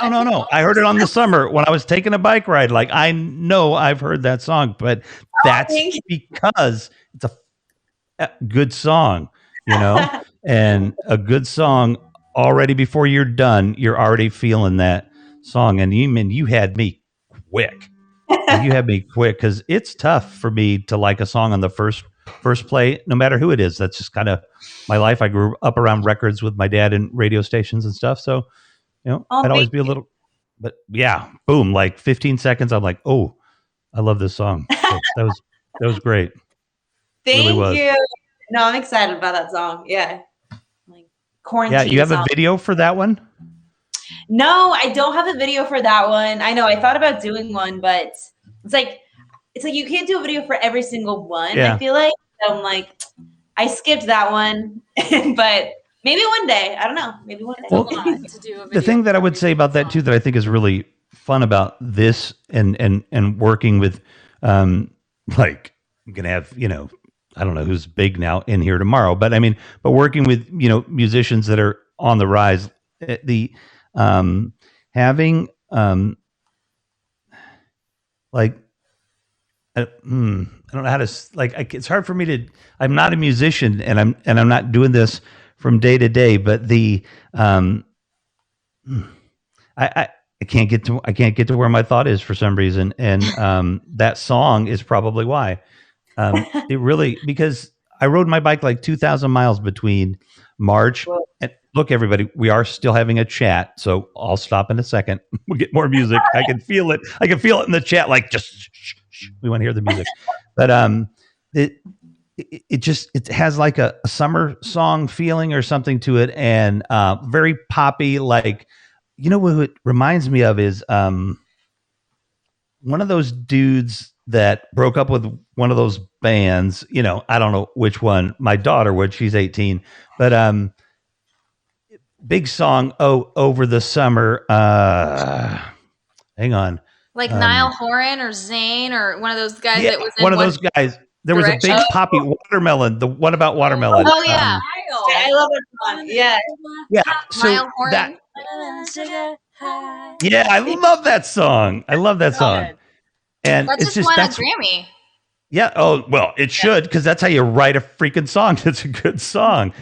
I think no. all I heard it on the songs- summer when I was taking a bike ride. Like, I know I've heard that song, but that's thank you. because it's a good song, you know, and a good song already before you're done, you're already feeling that song. And you had me quick. Like, you had me quick because it's tough for me to like a song on the first play, no matter who it is. That's just kind of my life. I grew up around records with my dad and radio stations and stuff. So, I'd always be a little, but yeah, boom, like 15 seconds. I'm like, oh, I love this song. So that was great. Thank Really was. you. No, I'm excited about that song. Yeah. Like quarantine. Yeah, you have song. a video for that one? No, I don't have a video for that one. I know I thought about doing one, but it's like you can't do a video for every single one. Yeah. I feel like so I'm like I skipped that one, but maybe one day. I don't know. Maybe one day. It's a lot to do a The video thing that I for would every say about that song. too, that I think is really fun about this and working with, like, I'm gonna have, I don't know who's big now in here tomorrow, but but working with musicians that are on the rise, the having like I don't know how to it's hard for me to. I'm not a musician, and I'm not doing this from day to day. But I can't get to where my thought is for some reason, and that song is probably why. It really, because I rode my bike like 2,000 miles between March and look, everybody, we are still having a chat, so I'll stop in a second. We'll get more music. I can feel it. I can feel it in the chat. Like, just shh. We want to hear the music, but it has like a summer song feeling or something to it, and very poppy. Like, what it reminds me of is one of those dudes that broke up with one of those bands. I don't know which one. My daughter would. She's 18, but big song. Oh, over the summer. Hang on. Like Niall Horan or Zayn or one of those guys that was in one of those guys. There was a big Direction. poppy Watermelon. The What About Watermelon? Oh, yeah. I love that song. Yeah. Yeah. So Niall Horan. yeah, I love that song. I love that song. Good. And That it's just just won a that's Grammy. yeah. Oh well, it should, because that's how you write a freaking song. It's a good song.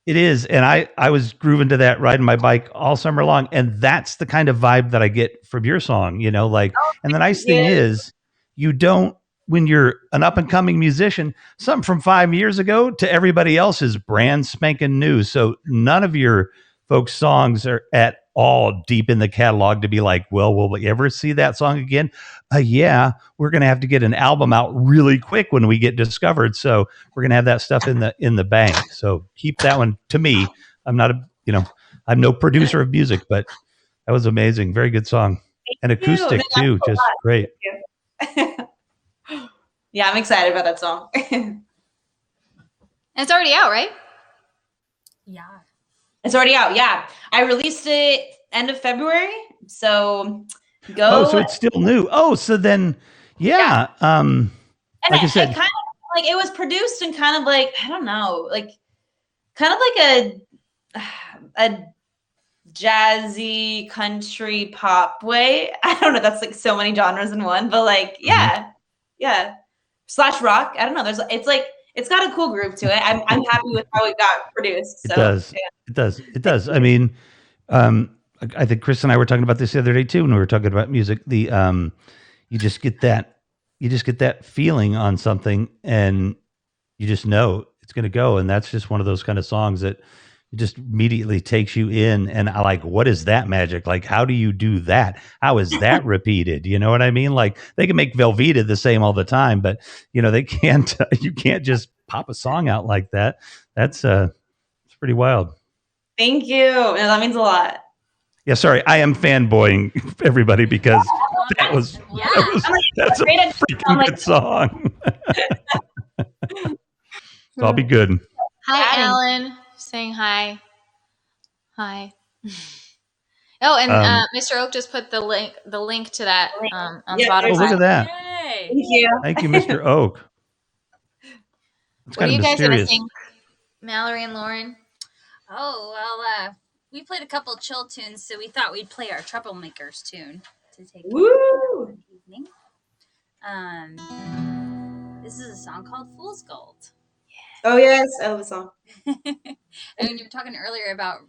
It is, and I was grooving to that, riding my bike all summer long, and that's the kind of vibe that I get from your song. And the nice thing is, you don't, when you're an up and coming musician, something from 5 years ago to everybody else is brand spanking new. So none of your folks' songs are at all deep in the catalog to be like, well, will we ever see that song again? Yeah, we're going to have to get an album out really quick when we get discovered. So we're going to have that stuff in the bank. So keep that one. To me, I'm not I'm no producer of music, but that was amazing. Very good song. And acoustic too. Just great. Yeah, I'm excited about that song. And it's already out, right? Yeah. It's already out. Yeah. I released it end of February. So go. Oh, so it's still new. Oh, so then, yeah. And like I said, kind of like it was produced in kind of like, I don't know, like kind of like a jazzy country pop way. I don't know. That's like so many genres in one, but like, yeah. Slash rock. I don't know. It's got a cool groove to it. I'm happy with how it got produced. So, it does. yeah. It does. I think Kris and I were talking about this the other day too, when we were talking about music. You just get that feeling on something, and you just know it's going to go. And that's just one of those kind of songs that it just immediately takes you in. And I like, what is that magic? Like, how do you do that? How is that repeated? You know what I mean? Like, they can make Velveeta the same all the time, but they can't. You can't just pop a song out like that. That's it's pretty wild. Thank you. No, that means a lot. Yeah, sorry, I am fanboying everybody because that's a freaking good song. So I'll be good. Hi, Alan. Saying hi. Hi. Oh, and Mr. Oak just put the link to that on Spotify. Oh, look at that. Yay. Thank you. Thank you, Mr. Oak. It's What are kind you of guys gonna mysterious. sing, Mallory and Lauren? We played a couple chill tunes, so we thought we'd play our Troublemakers tune to take Woo! the evening. This is a song called Fool's Gold. Oh yes, I love the song. And you were talking earlier about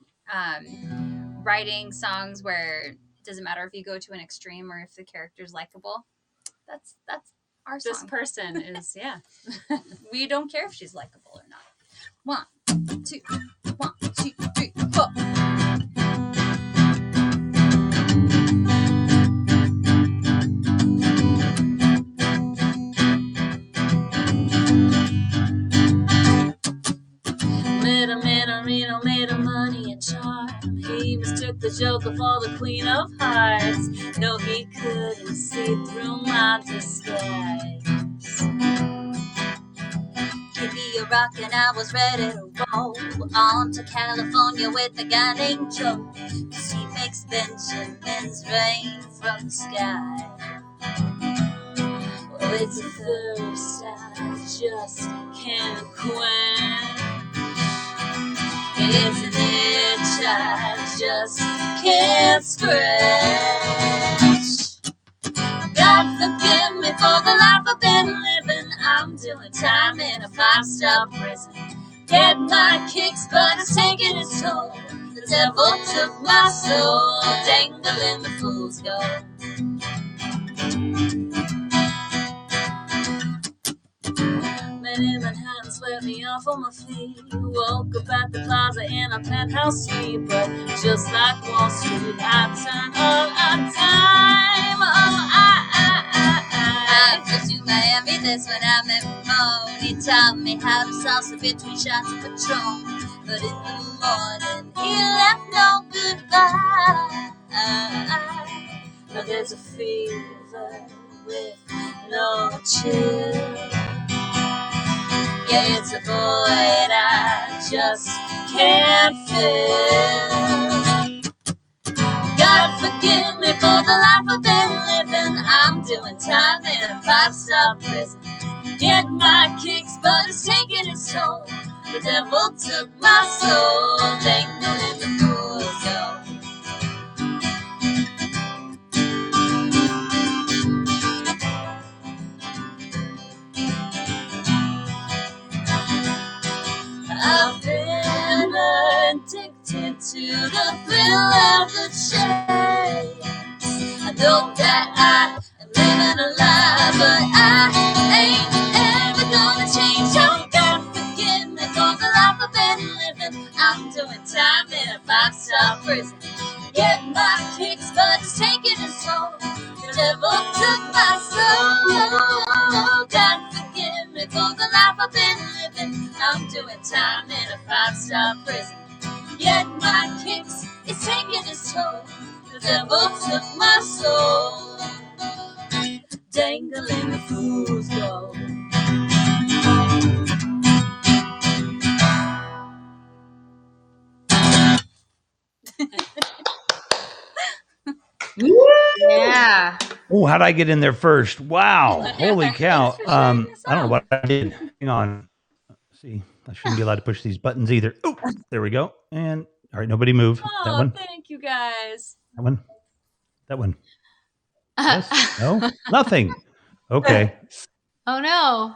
writing songs where it doesn't matter if you go to an extreme or if the character's likable. That's our song. This person is, yeah. We don't care if she's likable or not. 1, 2, 1, 2, 3, 4. Made of money and charm. He mistook the Joker for the Queen of Hearts. No, he couldn't see through my disguise. Give me a rock and I was ready to roll on to California with a guy named Joe. 'Cause he makes Benjamins rain from the sky. Well, it's a thirst I just can't quench. It's an itch I just can't scratch. God forgive me for the life I've been living. I'm doing time in a 5-star prison. Get my kicks, but it's taking its toll. The devil took my soul, dangling the fool's gold. Men in Manhattan swept me off on my feet. Woke up at the plaza in a penthouse suite. But just like Wall Street, I turned all our time. Oh, I flew to Miami, that's when I met Ramon. He taught me how to salsa between shots of Patron. But in the morning, he left no goodbye. But there's a fever with no chill. Yeah, it's a void I just can't fill. God forgive me for the life I've been living. I'm doing time in a 5-star prison. Get my kicks, but it's taking its toll. The devil took my soul, dangling the fool's gold. I've been addicted to the thrill of the chase. I know that I am living a lie, but I ain't ever gonna change. Oh, God forgive me for the life I've been living. I'm doing time in a 5-star prison. Get my kicks, but it's taking its toll. The devil took my soul. God forgive me for the life I've been living. I'm doing time in a 5-star prison. Yet my kicks, it's taking its toll. The devil took my soul, dangling the fool's gold. Yeah. Oh, how'd I get in there first? Wow. Holy cow. I don't know what I did. Hang on. Let's see. I shouldn't be allowed to push these buttons either. Oh, there we go. And all right, nobody move. That Oh, one. thank you guys. That one. That one. Yes? No? Nothing. Okay. Oh no.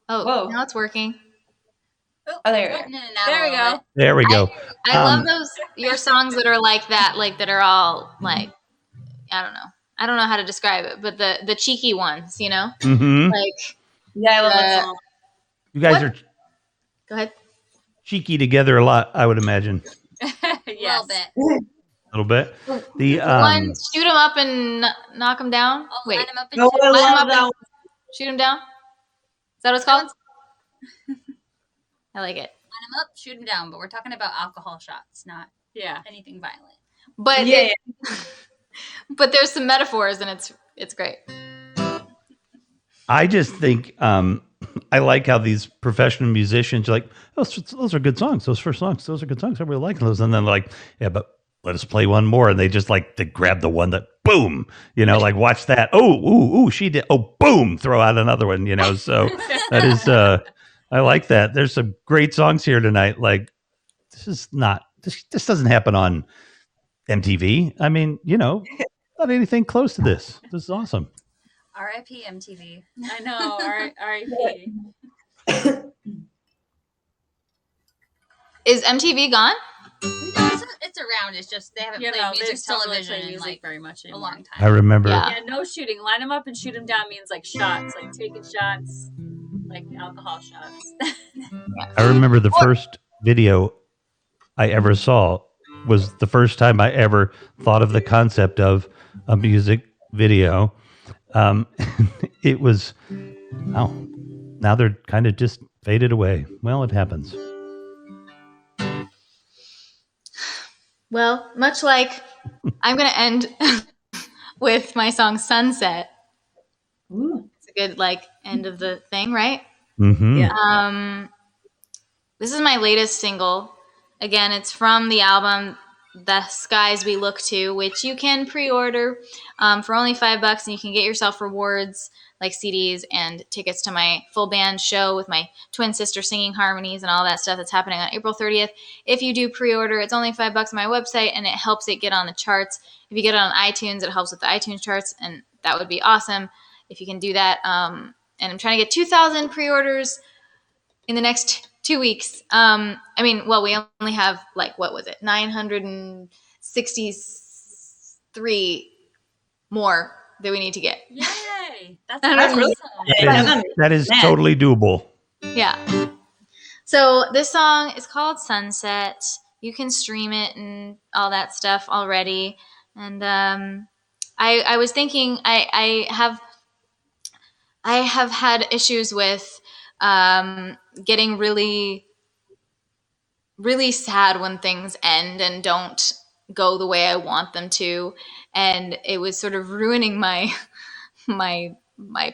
Oh, Whoa. now it's working. Oh, there we go. In and out There a we little go. bit. There we go. I love those your songs that are like that, like that are all like I don't know how to describe it, but the cheeky ones, you know? Mm-hmm. Like Yeah, I love that song. You guys What? are go ahead. cheeky together a lot, I would imagine. A Yes. little bit. A little bit. The One, shoot them up and knock them down. Oh, Wait, line 'em up and No, shoot I 'em line 'em love up that and one. shoot them down. Is that what it's called? I like it. Line 'em up, shoot 'em down. But we're talking about alcohol shots, not Yeah. anything violent. But Yeah. but there's some metaphors and it's great. I just think I like how these professional musicians are like, oh, those are good songs. Those first songs, those are good songs. I really like those. And then like, yeah, but let us play one more. And they just like, they grab the one that boom, you know, like watch that. Oh, ooh, she did. Oh, boom, throw out another one, you know. So that is, I like that. There's some great songs here tonight. Like this doesn't happen on MTV. I mean, not anything close to this. This is awesome. R.I.P. MTV. I know. R.I.P. Is MTV gone? It's around. It's just they haven't played They music just don't really television play in music like very much a anymore. long time. I remember. Yeah. Yeah, no shooting. Line them up and shoot them down means like shots, like taking shots, like alcohol shots. I remember the first video I ever saw was the first time I ever thought of the concept of a music video. It was, now they're kind of just faded away. Well, it happens. Well, much like I'm going to end with my song Sunset. Ooh. It's a good end of the thing, right? Mm-hmm. Yeah. This is my latest single. Again, it's from the album The Skies We Look To, which you can pre-order for only $5, and you can get yourself rewards like CDs and tickets to my full band show with my twin sister singing harmonies and all that stuff that's happening on April 30th. If you do pre-order, it's only $5 on my website, and it helps it get on the charts. If you get it on iTunes, it helps with the iTunes charts, and that would be awesome if you can do that. And I'm trying to get 2,000 pre-orders in the next 2 weeks. We only have 963 more that we need to get. Yay! That's really awesome. That is Man. totally doable. Yeah. So this song is called Sunset. You can stream it and all that stuff already. And I was thinking I have had issues with getting really, really sad when things end and don't go the way I want them to. And it was sort of ruining my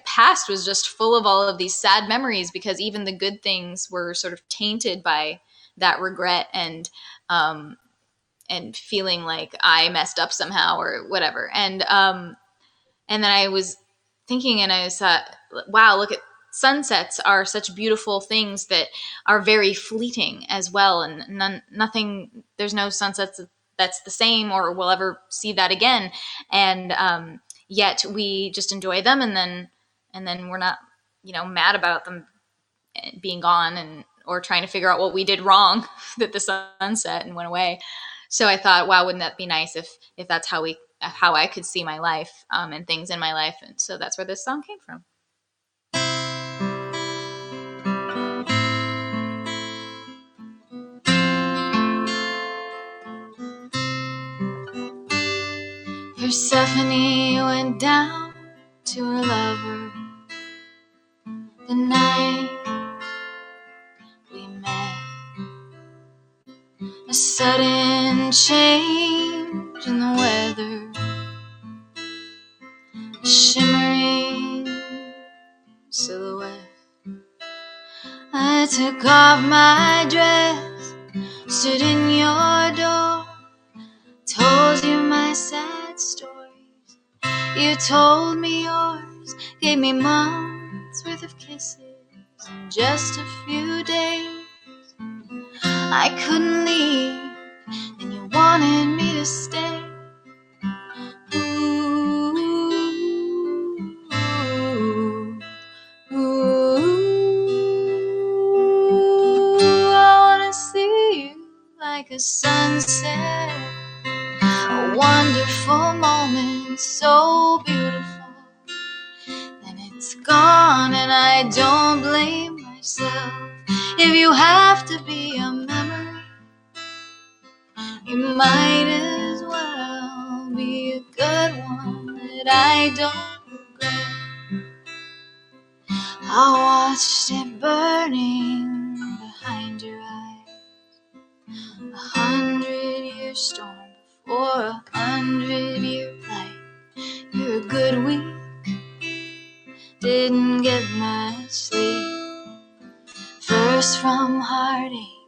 past was just full of all of these sad memories, because even the good things were sort of tainted by that regret and feeling like I messed up somehow or whatever. And then I was thinking, and I thought, wow, look at sunsets are such beautiful things that are very fleeting as well. And nothing, there's no sunsets that's the same or we'll ever see that again. And yet we just enjoy them, and then we're not, mad about them being gone or trying to figure out what we did wrong that the sun set and went away. So I thought, wow, wouldn't that be nice if that's how I could see my life and things in my life. And so that's where this song came from. Persephone went down to her lover the night we met. A sudden change in the weather, a shimmering silhouette. I took off my dress, stood in your door, told you my sad stories. You told me yours, gave me months worth of kisses in just a few days. I couldn't leave, and you wanted me to stay. Ooh, ooh, ooh, I wanna see you like a sunset, a wonderful moment, so beautiful. Then it's gone, and I don't blame myself. If you have to be a memory, you might as well be a good one that I don't regret. I watched it burning behind your eyes, 100-year storm before 100-year light. You're a good week, didn't get much sleep. First from heartache,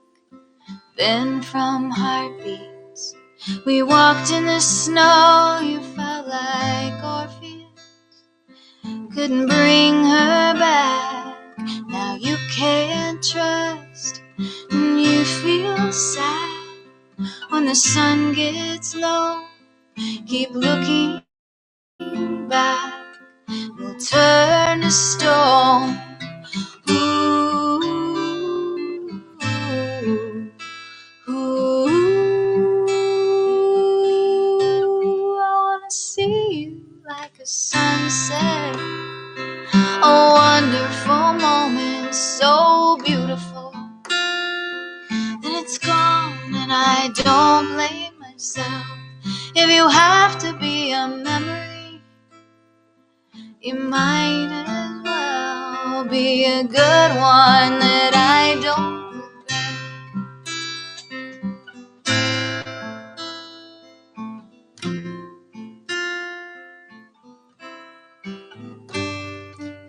then from heartbeats. We walked in the snow, you felt like Orpheus. Couldn't bring her back, now you can't trust. And you feel feel sad when the sun gets low. Keep looking back, we'll turn to stone. Ooh, ooh, ooh, I wanna see you like a sunset, a wonderful moment, so beautiful. Then it's gone, and I don't blame myself. If you have to be a memory, you might as well be a good one that I don't regret.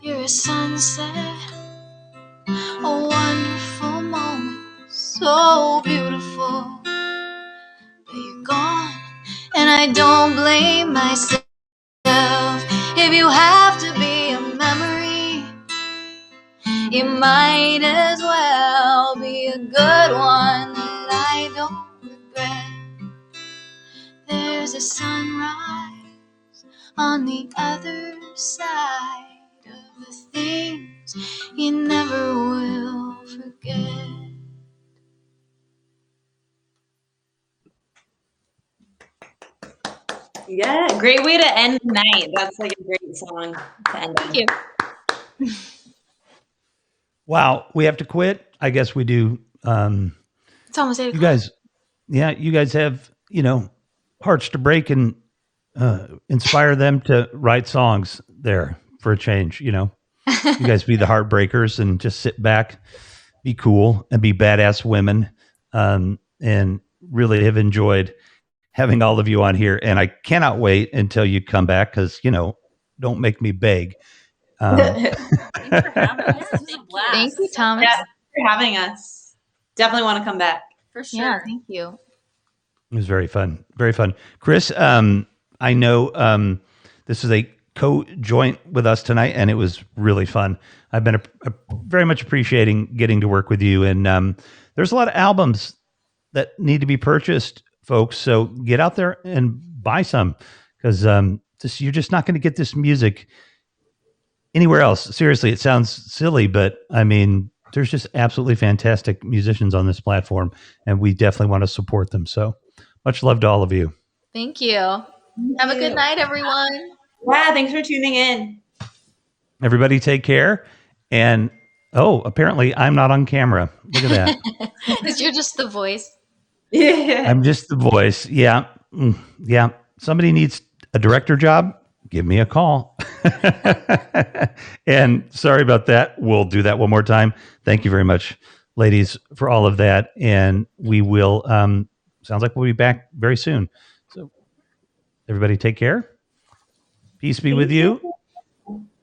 You're a sunset, a wonderful moment, so beautiful. But you're gone, and I don't blame myself. If you have to be a memory, you might as well be a good one that I don't regret. There's a sunrise on the other side of the things you never will forget. Yeah, great way to end the night. That's like a great song to end on. Thank you. Wow, we have to quit. I guess we do. It's almost 8 You o'clock. guys, yeah, you guys have, hearts to break and inspire them to write songs there for a change. You guys be the heartbreakers and just sit back, be cool, and be badass women. And really have enjoyed having all of you on here. And I cannot wait until you come back because, don't make me beg. Thanks for having us. This was a blast. Thank you, Thomas. Yeah, thanks for having us. Definitely want to come back. For sure. Yeah, thank you. It was very fun. Very fun. Kris, I know this is a co-joint with us tonight, and it was really fun. I've been very much appreciating getting to work with you. And there's a lot of albums that need to be purchased, folks. So get out there and buy some because you're just not going to get this music anywhere else. Seriously, it sounds silly, but I mean, there's just absolutely fantastic musicians on this platform, and we definitely want to support them. So much love to all of you. Thank you. Have a good night, everyone. Yeah, thanks for tuning in. Everybody take care. And apparently I'm not on camera. Look at that. Because you're just the voice. Yeah. I'm just the voice. Yeah. Yeah. Somebody needs a director job. Give me a call. And sorry about that. We'll do that one more time. Thank you very much, ladies, for all of that. And we will, sounds like we'll be back very soon. So everybody take care. Peace be with you.